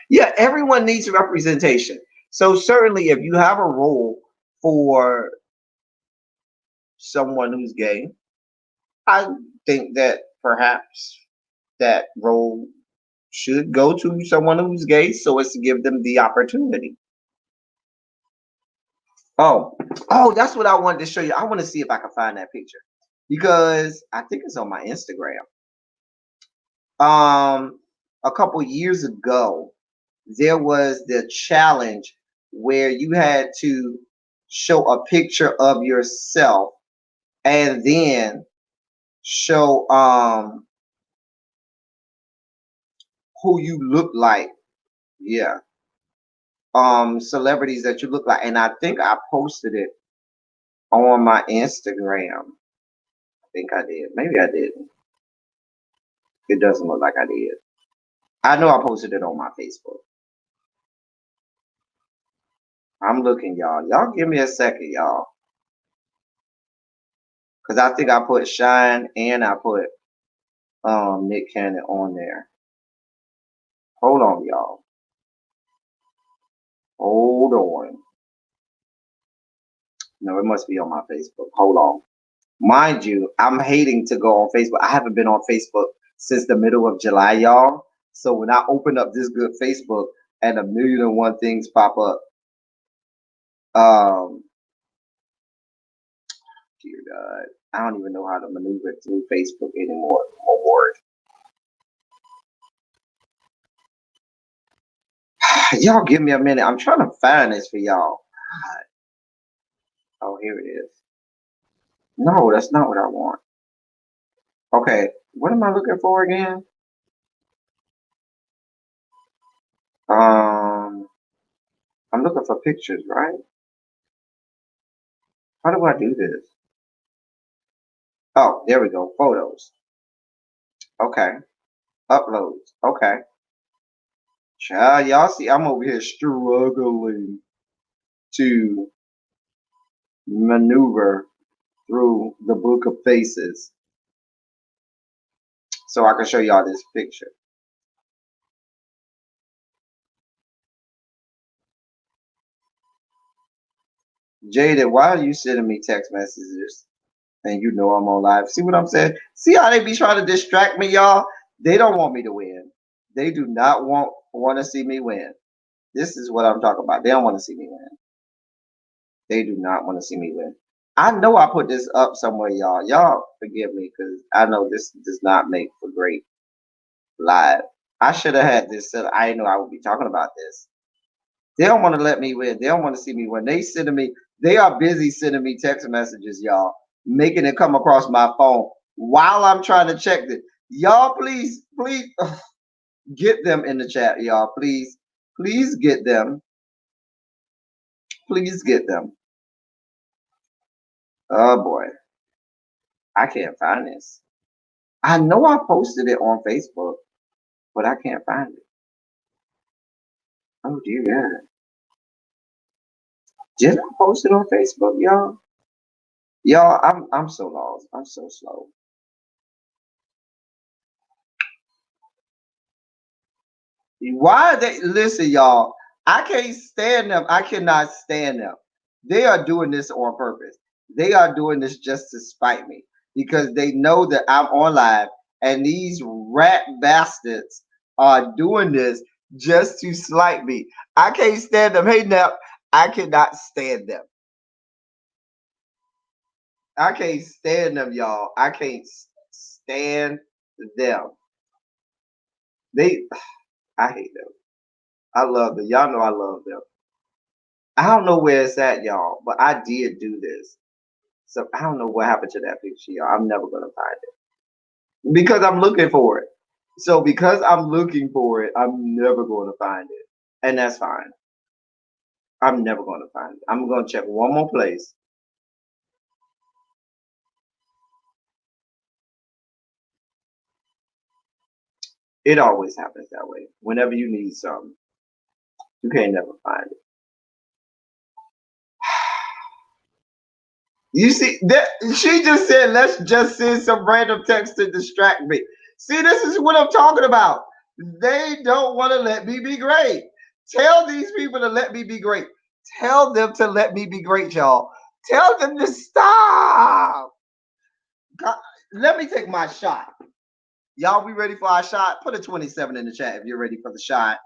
Yeah, everyone needs representation. So certainly, if you have a role for someone who's gay, I think that perhaps that role should go to someone who's gay so as to give them the opportunity. Oh, oh, that's what I wanted to show you. I want to see if I can find that picture because I think it's on my Instagram. Um, a couple years ago, there was the challenge where you had to show a picture of yourself and then show who you look like. Yeah. Celebrities that you look like. And I think I posted it on my Instagram. I think I did. Maybe I didn't. It doesn't look like I did. I know I posted it on my Facebook. I'm looking, y'all. Y'all give me a second, y'all. Cause I think I put Shine and I put Nick Cannon on there. Hold on, y'all. Hold on. No, it must be on my Facebook. Hold on. Mind you, I'm hating to go on Facebook. I haven't been on Facebook since the middle of July, y'all. So when I open up this good Facebook and a million and one things pop up, um, dear God, I don't even know how to maneuver through Facebook anymore. Oh, word. Y'all give me a minute. I'm trying to find this for y'all. God. Oh, here it is. No, that's not what I want. Okay, what am I looking for again? Um, I'm looking for pictures, right? How do I do this? Oh, there we go. Photos. Okay. Uploads. Okay. Child, y'all see, I'm over here struggling to maneuver through the book of faces so I can show y'all this picture. Jada, why are you sending me text messages and you know I'm on live? See what I'm saying? See how they be trying to distract me, y'all? They don't want me to win. They do not want to see me win. This is what I'm talking about. They don't want to see me win. They do not want to see me win. I know I put this up somewhere, y'all. Y'all forgive me because I know this does not make for great live. I should have had this set. I didn't know I would be talking about this. They don't want to let me win. They don't want to see me win. They sending me. They are busy sending me text messages, y'all, making it come across my phone while I'm trying to check it. Y'all, please, please get them in the chat, y'all. Please, please get them. Please get them. Oh boy, I can't find this. I know I posted it on Facebook, but I can't find it. Oh dear God. Did I post it on Facebook, y'all? Y'all, I'm so lost. I'm so slow. Why are they listen, y'all? I can't stand them. I cannot stand them. They are doing this on purpose. They are doing this just to spite me because they know that I'm on live and these rat bastards are doing this just to slight me. I can't stand them. Hey now, I cannot stand them. I can't stand them, y'all. I can't stand them. They I hate them. I love them. Y'all know I love them. I don't know where it's at, y'all, but I did do this. So I don't know what happened to that picture, y'all. I'm never gonna find it because I'm looking for it. So because I'm looking for it, I'm never going to find it, and that's fine. I'm never going to find it. I'm going to check one more place. It always happens that way. Whenever you need something, you can't never find it. You see that she just said, let's just send some random text to distract me. See, this is what I'm talking about. They don't want to let me be great. Tell these people to let me be great. Tell them to let me be great, y'all. Tell them to stop. God, let me take my shot. Y'all, we ready for our shot? Put a 27 in the chat if you're ready for the shot.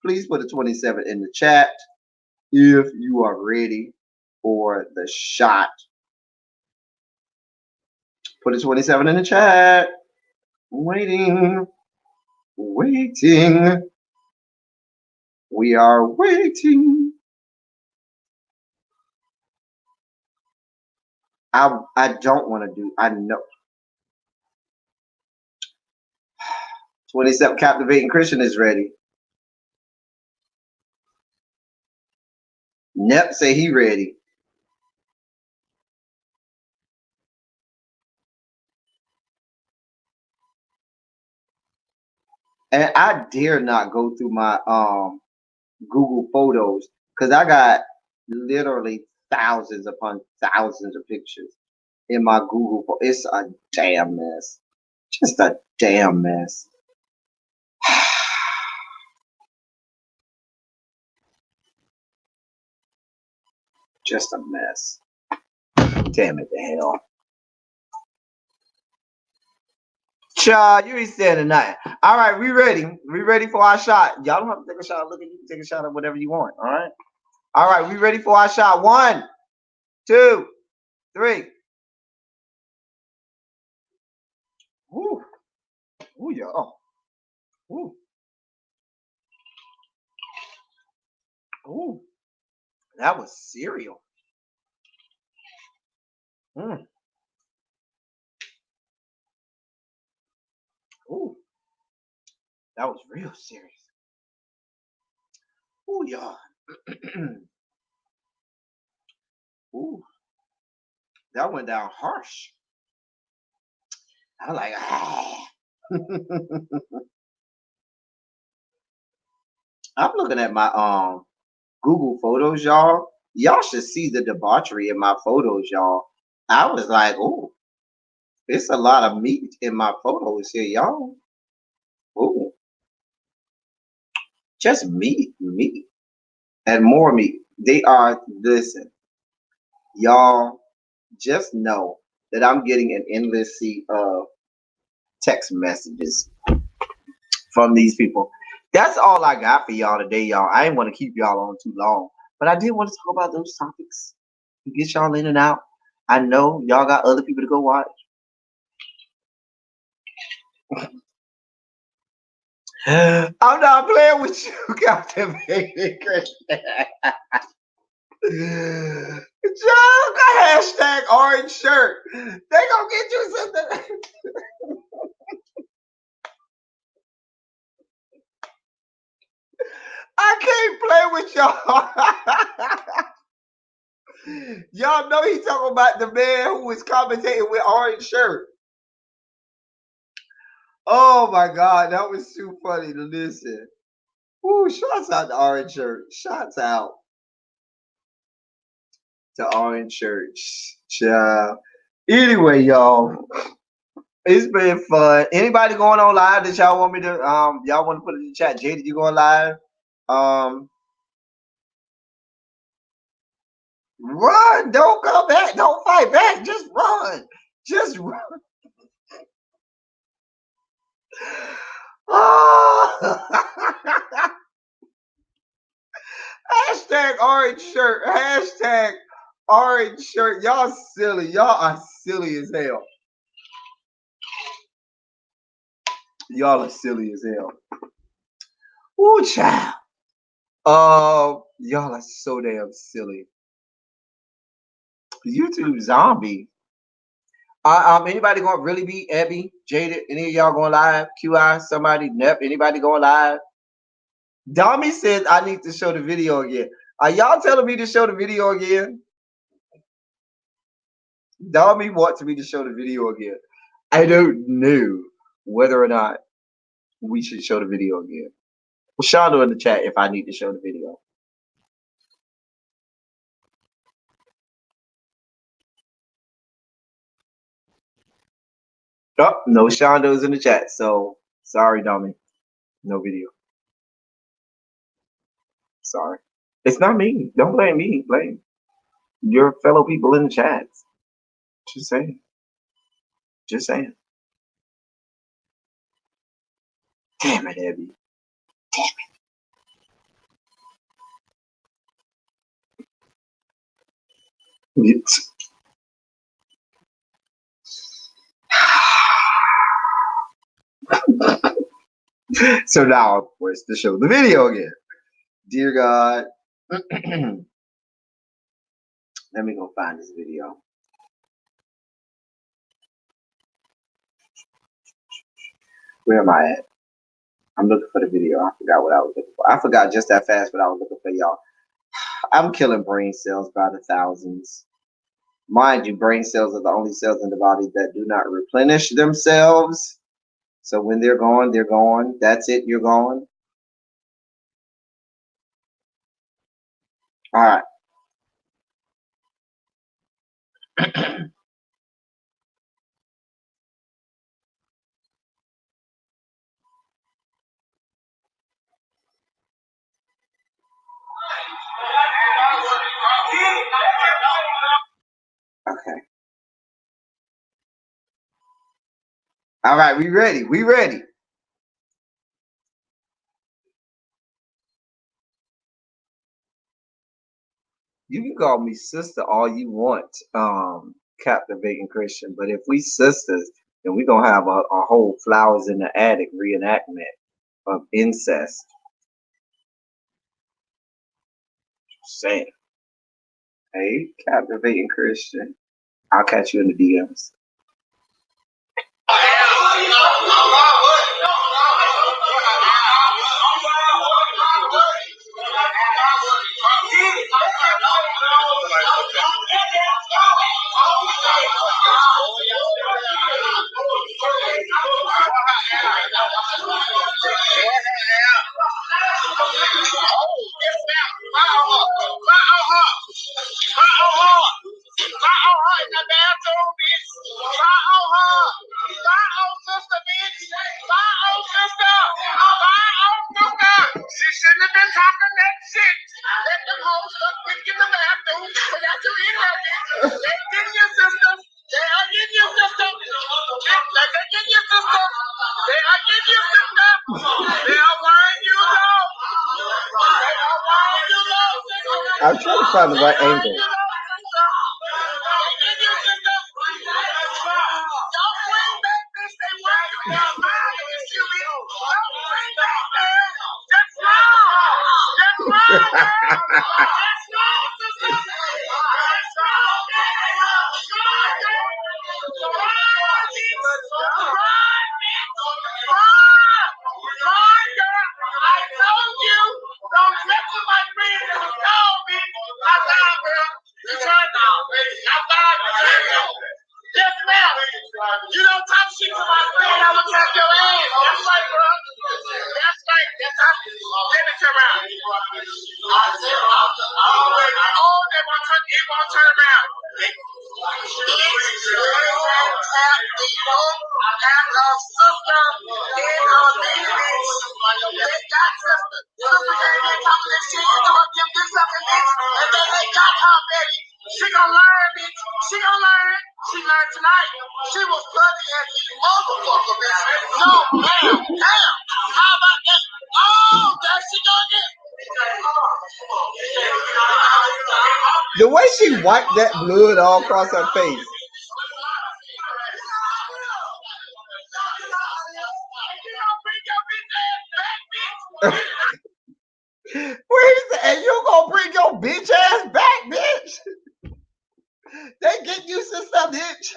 Please put a 27 in the chat if you are ready for the shot. Put a 27 in the chat. Waiting. Waiting. We are waiting. I don't want to do, I know. 27 Captivating Christian is ready. Nep say he ready. And I dare not go through my Google Photos because I got literally thousands upon thousands of pictures in my Google. It's a damn mess. Just a damn mess. Just a mess. Damn it, the hell. Child, you ain't saying nothing. All right, we ready. We ready for our shot. Y'all don't have to take a shot. Look at you can take a shot of whatever you want. All right. All right, we ready for our shot. 1, 2, 3. Ooh. Ooh, y'all. Ooh. Ooh. That was cereal. Mm. Ooh. That was real serious. Ooh, y'all. Ooh. That went down harsh. I was like, ah. I'm looking at my Google Photos, y'all. Y'all should see the debauchery in my photos, y'all. I was like, oh, it's a lot of meat in my photos here, y'all. Oh, just meat, meat, and more meat. They are, listen, y'all, just know that I'm getting an endless sea of text messages from these people. That's all I got for y'all today, y'all. I didn't want to keep y'all on too long, but I did want to talk about those topics to get y'all in and out. I know y'all got other people to go watch. I'm not playing with you, Captain Baby Christian. Joe got hashtag orange shirt. They gonna get you something. I can't play with y'all. Y'all know he talking about the man who was commentating with orange shirt. Oh my God, that was too funny to listen. Ooh, shots out to orange shirt. Shots out to orange shirt. Child. Anyway, y'all, it's been fun. Anybody going on live that y'all want me to y'all want to put it in the chat? Jay, did you going live? Run, don't come back, don't fight back, just run. Just run. Oh. Hashtag orange shirt. Hashtag orange shirt. Y'all silly. Y'all are silly as hell. Y'all are silly as hell. Ooh, child. Y'all are so damn silly. YouTube zombie. Anybody gonna really be Abby, Jaded? Any of y'all going live? QI, somebody, Nep, anybody going live? Dami says I need to show the video again. Are y'all telling me to show the video again? Dami wants me to show the video again. I don't know whether or not we should show the video again. Well, Shonda in the chat if I need to show the video. Oh, no Shonda's in the chat, so sorry, Dominic. No video. Sorry. It's not me. Don't blame me. Blame your fellow people in the chats. Just saying. Just saying. Damn it, Abby. Damn it. So now, of course, to show the video again. Dear God. Let me go find this video. Where am I at? I'm looking for the video. I forgot what I was looking for. I forgot just that fast what I was looking for, y'all. I'm killing brain cells by the thousands. Mind you, brain cells are the only cells in the body that do not replenish themselves. So when they're gone, they're gone. That's it, you're gone. All right. Okay. All right, we ready. We ready. You can call me sister all you want, captivating Christian. But if we sisters, then we're gonna have a whole flowers in the attic reenactment of incest. Saying, hey, captivating Christian. I'll catch you in the DMs. She shouldn't have been talking that shit. Let them hoes start picking the bathroom. But that's you in there, bitch. They get your system. They are getting your system. They get your system. They are getting your system. They are wearing you low. They are wearing you low. I'm trying to find the right angle. You don't talk shit to my friend, I will tap your ass. That's right, bro. That's right. That's how let me turn around. Oh, they won't turn around. She gonna learn, bitch. She gonna learn. She learned tonight. She was bloody as a motherfucker, bitch. No, damn. How about that? Oh, there she go again. The way she wiped that blood all across her face. Where's the, and you gonna bring your bitch ass back, bitch? They get used to stuff, bitch.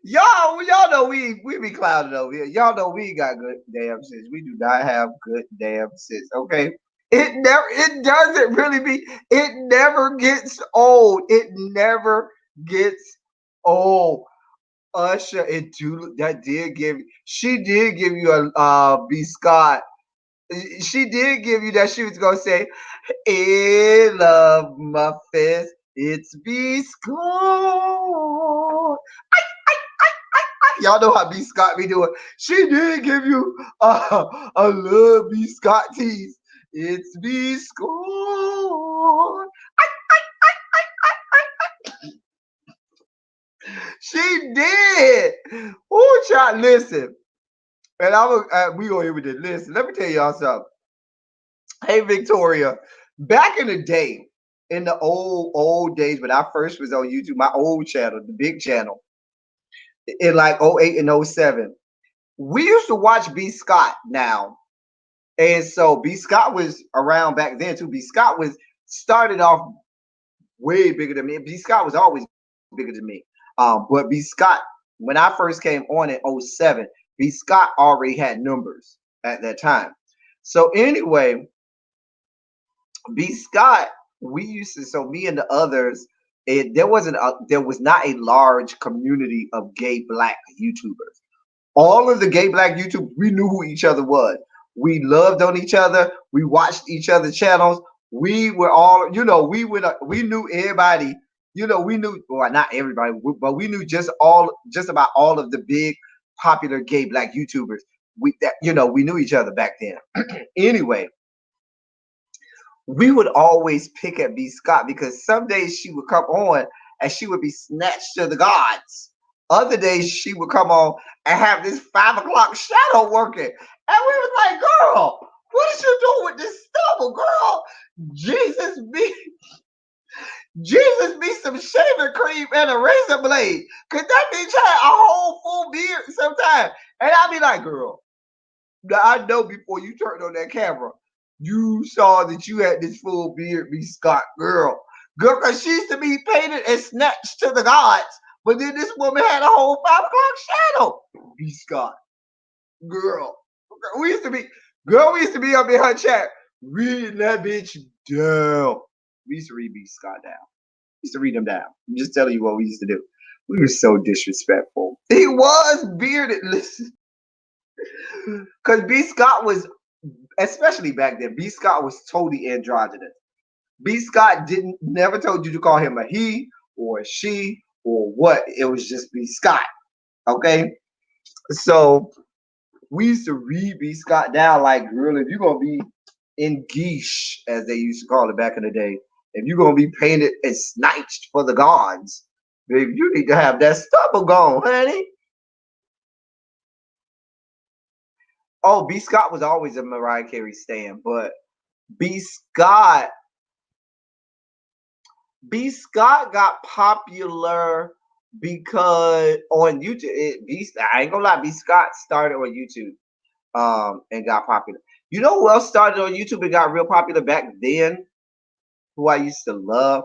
y'all know we be clouded over here. Y'all know we got good damn sense. We do not have good damn sense. Okay, it doesn't really be. It never gets old. It never gets old. Usher and that did give she did give you a B Scott. She did give you that. She was gonna say, "Hey, love muffins, it's B Scott." Y'all know how B Scott be doing. She did give you a love B Scott tease. It's B Scott. She did. Oh, child, listen. And we gonna hear with this. Listen, let me tell y'all something. Hey, Victoria. Back in the day, in the old days when I first was on YouTube, my old channel, the big channel, in like '08 and '07, we used to watch B Scott now. And so B Scott was around back then too. B Scott was started off way bigger than me. B Scott was always bigger than me. But B Scott, when I first came on in '07, B Scott already had numbers at that time. So anyway, B Scott, we used to, so me and the others, there was not a large community of gay black YouTubers. All of the gay black YouTube, we knew who each other was. We loved on each other. We watched each other's channels. We were all, we knew everybody. We knew, well, not everybody, but we knew just about all of the big popular gay black YouTubers. We knew each other back then. Anyway, we would always pick at B Scott because some days she would come on and she would be snatched to the gods. Other days she would come on and have this 5 o'clock shadow working. And we was like, girl, what is you doing with this stubble, girl? Jesus be Jesus be some shaving cream and a razor blade. Cause that bitch had a whole full beard sometimes. And I'd be like, girl, I know before you turned on that camera, you saw that you had this full beard, B Scott, girl. Girl, because she used to be painted and snatched to the gods. But then this woman had a whole 5 o'clock shadow. B Scott, girl. We used to be up in her chat reading that bitch down. We used to read B Scott down. We used to read them down. I'm just telling you what we used to do. We were so disrespectful. He was bearded. Listen. Because B Scott was, especially back then, B Scott was totally androgynous. B Scott didn't never told you to call him a he or a she or what. It was just B Scott. Okay. So we used to read B Scott down like, girl, if you're gonna be in geesh, as they used to call it back in the day, if you're gonna be painted and snatched for the gods, baby, you need to have that stubble gone, honey. Oh, B Scott was always a Mariah Carey stan, but B Scott B Scott got popular because on YouTube, I ain't gonna lie, B Scott started on YouTube and got popular. You know who else started on YouTube and got real popular back then? Who I used to love?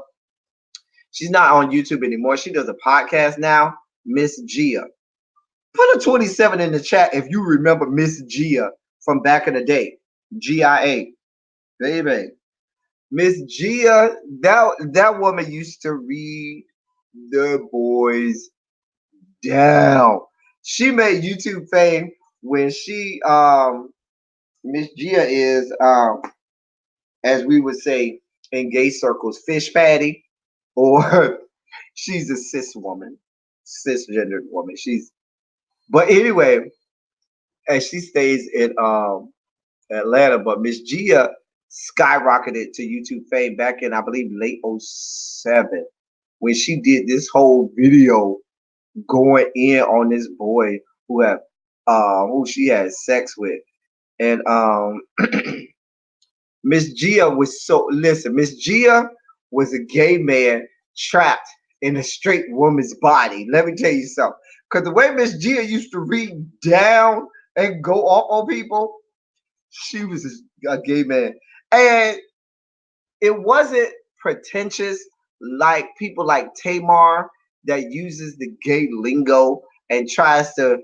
She's not on YouTube anymore. She does a podcast now, Miss Gia. Put a 27 in the chat if you remember Miss Gia from back in the day. GIA. Baby. Miss Gia, that woman used to read the boys down. She made YouTube fame when she Miss Gia is as we would say in gay circles, fish patty, or she's a cis woman, cisgendered woman. But anyway, and she stays in Atlanta, but Miss Gia skyrocketed to YouTube fame back in, I believe, late '07 when she did this whole video going in on this boy who she had sex with. And Miss Gia was so listen, Miss Gia was a gay man trapped in a straight woman's body. Let me tell you something. Because the way Miss Gia used to read down and go off on people, she was a gay man. And it wasn't pretentious like people like Tamar that uses the gay lingo and tries to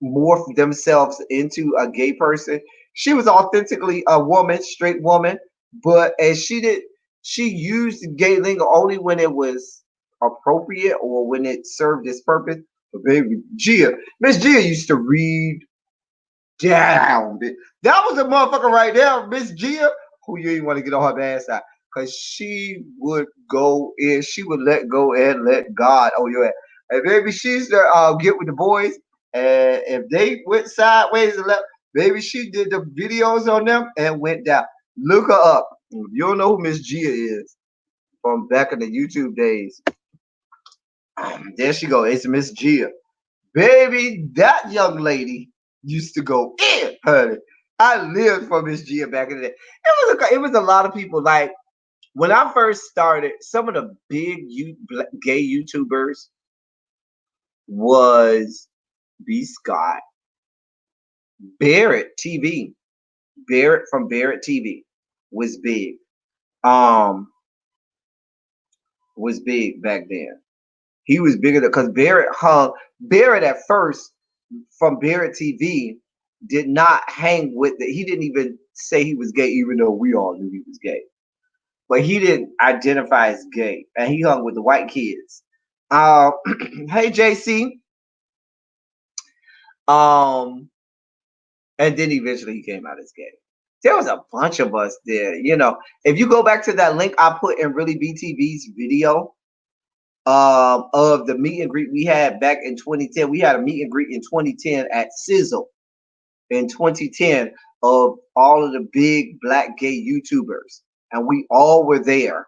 morph themselves into a gay person. She was authentically a woman, straight woman, but she used gay lingo only when it was appropriate or when it served its purpose. But baby, Miss Gia used to read down. That was a motherfucker right there, Miss Gia, who you ain't want to get on her bad side. Cause she would go in, she would let go and let God on your ass. And baby, she used to get with the boys, and if they went sideways and left, baby, she did the videos on them and went down. Look her up. If you don't know who Miss Gia is from back in the YouTube days, there she go. It's Miss Gia. Baby, that young lady used to go in, honey. I lived for Miss Gia back in the day. It was a lot of people. Like when I first started, some of the big gay YouTubers was B. Scott, Barrett TV, Barrett from Barrett TV was big. Um, was big back then. He was bigger because Barrett at first from Barrett TV did not hang with it. He didn't even say he was gay, even though we all knew he was gay. But he didn't identify as gay, and he hung with the white kids. Hey JC. And then eventually he came out as gay. There was a bunch of us there. If you go back to that link I put in Really BTV's video, of the meet and greet we had back in 2010. We had a meet and greet in 2010 at Sizzle in 2010 of all of the big black gay YouTubers, and we all were there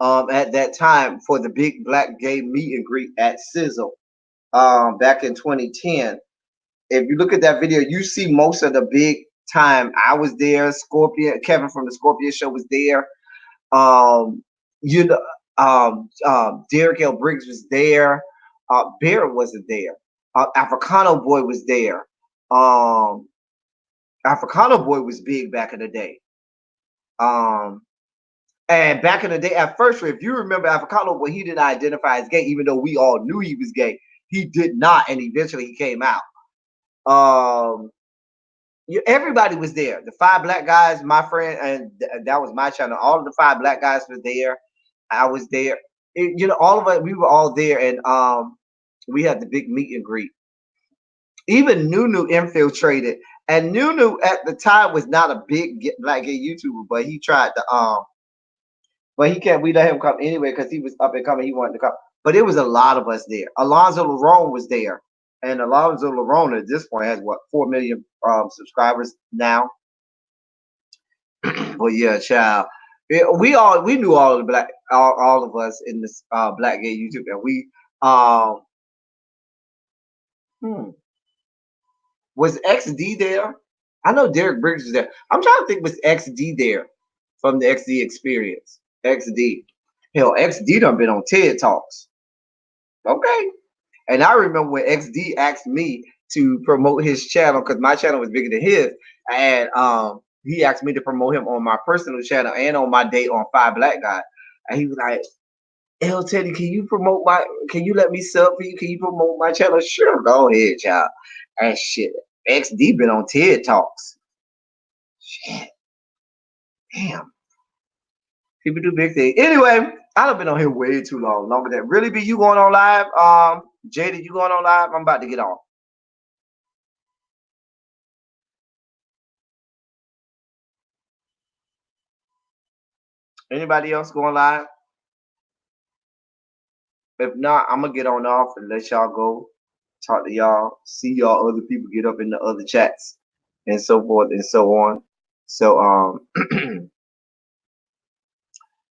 at that time for the big black gay meet and greet at Sizzle back in 2010. If you look at that video, you see most of the big time. I was there. Scorpion, Kevin from the Scorpion Show was there. Um, you know, Derek L. Briggs was there. Barrett wasn't there. Africano Boy was there. Africano Boy was big back in the day. And back in the day, at first, if you remember Africano Boy, he didn't identify as gay, even though we all knew he was gay. He did not, and eventually he came out. Everybody was there. The 5 black guys, my friend, and that was my channel. All of the 5 black guys were there. I was there. All of us, we were all there, and we had the big meet and greet. Even Nunu infiltrated, and Nunu at the time was not a big black gay YouTuber, but he tried to but he can't. We let him come anyway because he was up and coming. He wanted to come, but it was a lot of us there. Alonzo Larone was there, and Alonzo Larone at this point has 4 million subscribers now. But yeah, child. We knew all of the all of us in this black gay YouTube, and we was XD there? I know Derek Briggs was there. I'm trying to think, was XD there from the XD experience? XD. Hell, XD done been on TED Talks. Okay. And I remember when XD asked me to promote his channel because my channel was bigger than his. And he asked me to promote him on my personal channel and on my day on 5 Black Guys. And he was like, L Teddy, can you let me sub for you? Can you promote my channel? Sure, go ahead, child. And shit. XD been on TED Talks. Shit. Damn. People do big things. Anyway, I've been on here way too long. Longer than really be you going on live. Jada, you going on live? I'm about to get on. Anybody else going live? If not, I'm gonna get on off and let y'all go. Talk to y'all. See y'all other people get up in the other chats and so forth and so on. So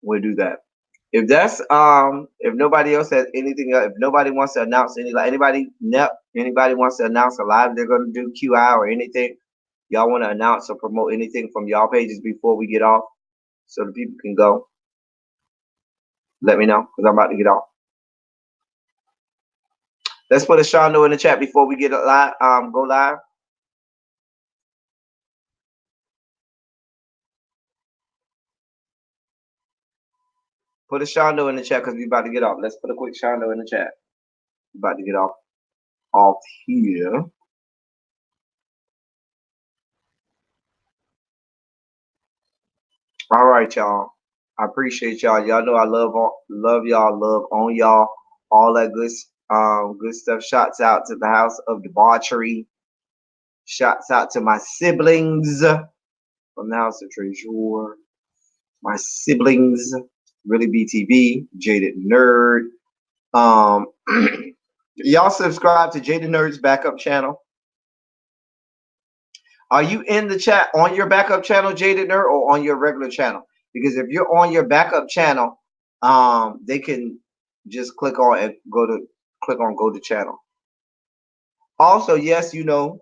we'll do that. If that's if nobody else has anything else, if nobody wants to announce anybody wants to announce a live they're gonna do QI or anything, y'all want to announce or promote anything from y'all pages before we get off so the people can go, let me know because I'm about to get off. Let's put a Shondo in the chat before we get live, go live. Put a Shondo in the chat because we about to get off. Let's put a quick Shondo in the chat. We about to get off here. All right, y'all. I appreciate y'all. Y'all know I love y'all, love on y'all, all that good stuff. Shouts out to the House of Debauchery. Shouts out to my siblings from the House of Treasure. My siblings, really BTV, Jaded Nerd. Um, y'all subscribe to Jaded Nerd's backup channel. Are you in the chat on your backup channel, Jaded Nerd, or on your regular channel? Because if you're on your backup channel, they can just click on go to channel. Also, yes, you know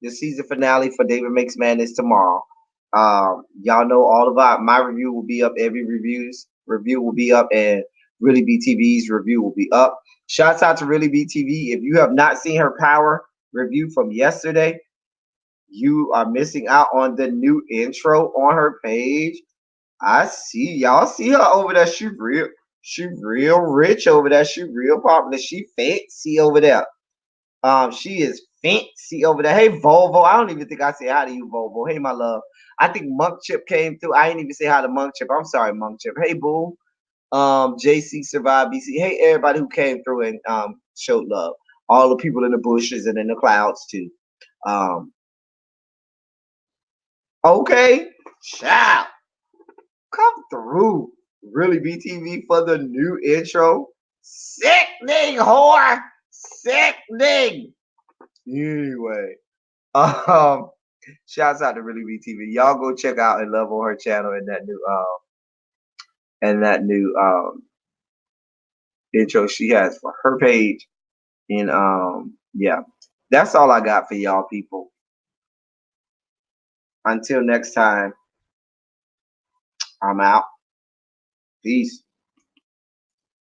the season finale for David Makes Man is tomorrow. Y'all know all about my review will be up. Every review will be up, and Really BTV's review will be up. Shouts out to Really BTV. If you have not seen her Power review from yesterday, you are missing out on the new intro on her page. I see y'all see her over there. She real rich over there. She real popular. She fancy over there. She is fancy over there. Hey Volvo, I don't even think I say hi to you, Volvo. Hey my love. I think Monk Chip came through. I didn't even say hi to Monk Chip. I'm sorry, Monk Chip. Hey boo. JC survived BC. Hey everybody who came through and showed love. All the people in the bushes and in the clouds too. Um, okay, ciao. Come through. Really BTV for the new intro. Sickening whore. Sickening. Anyway. Shouts out to Really BTV. Y'all go check out and love on her channel and that new intro she has for her page. And yeah. That's all I got for y'all people. Until next time, I'm out. Peace.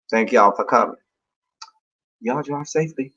Thank y'all for coming. Y'all drive safely.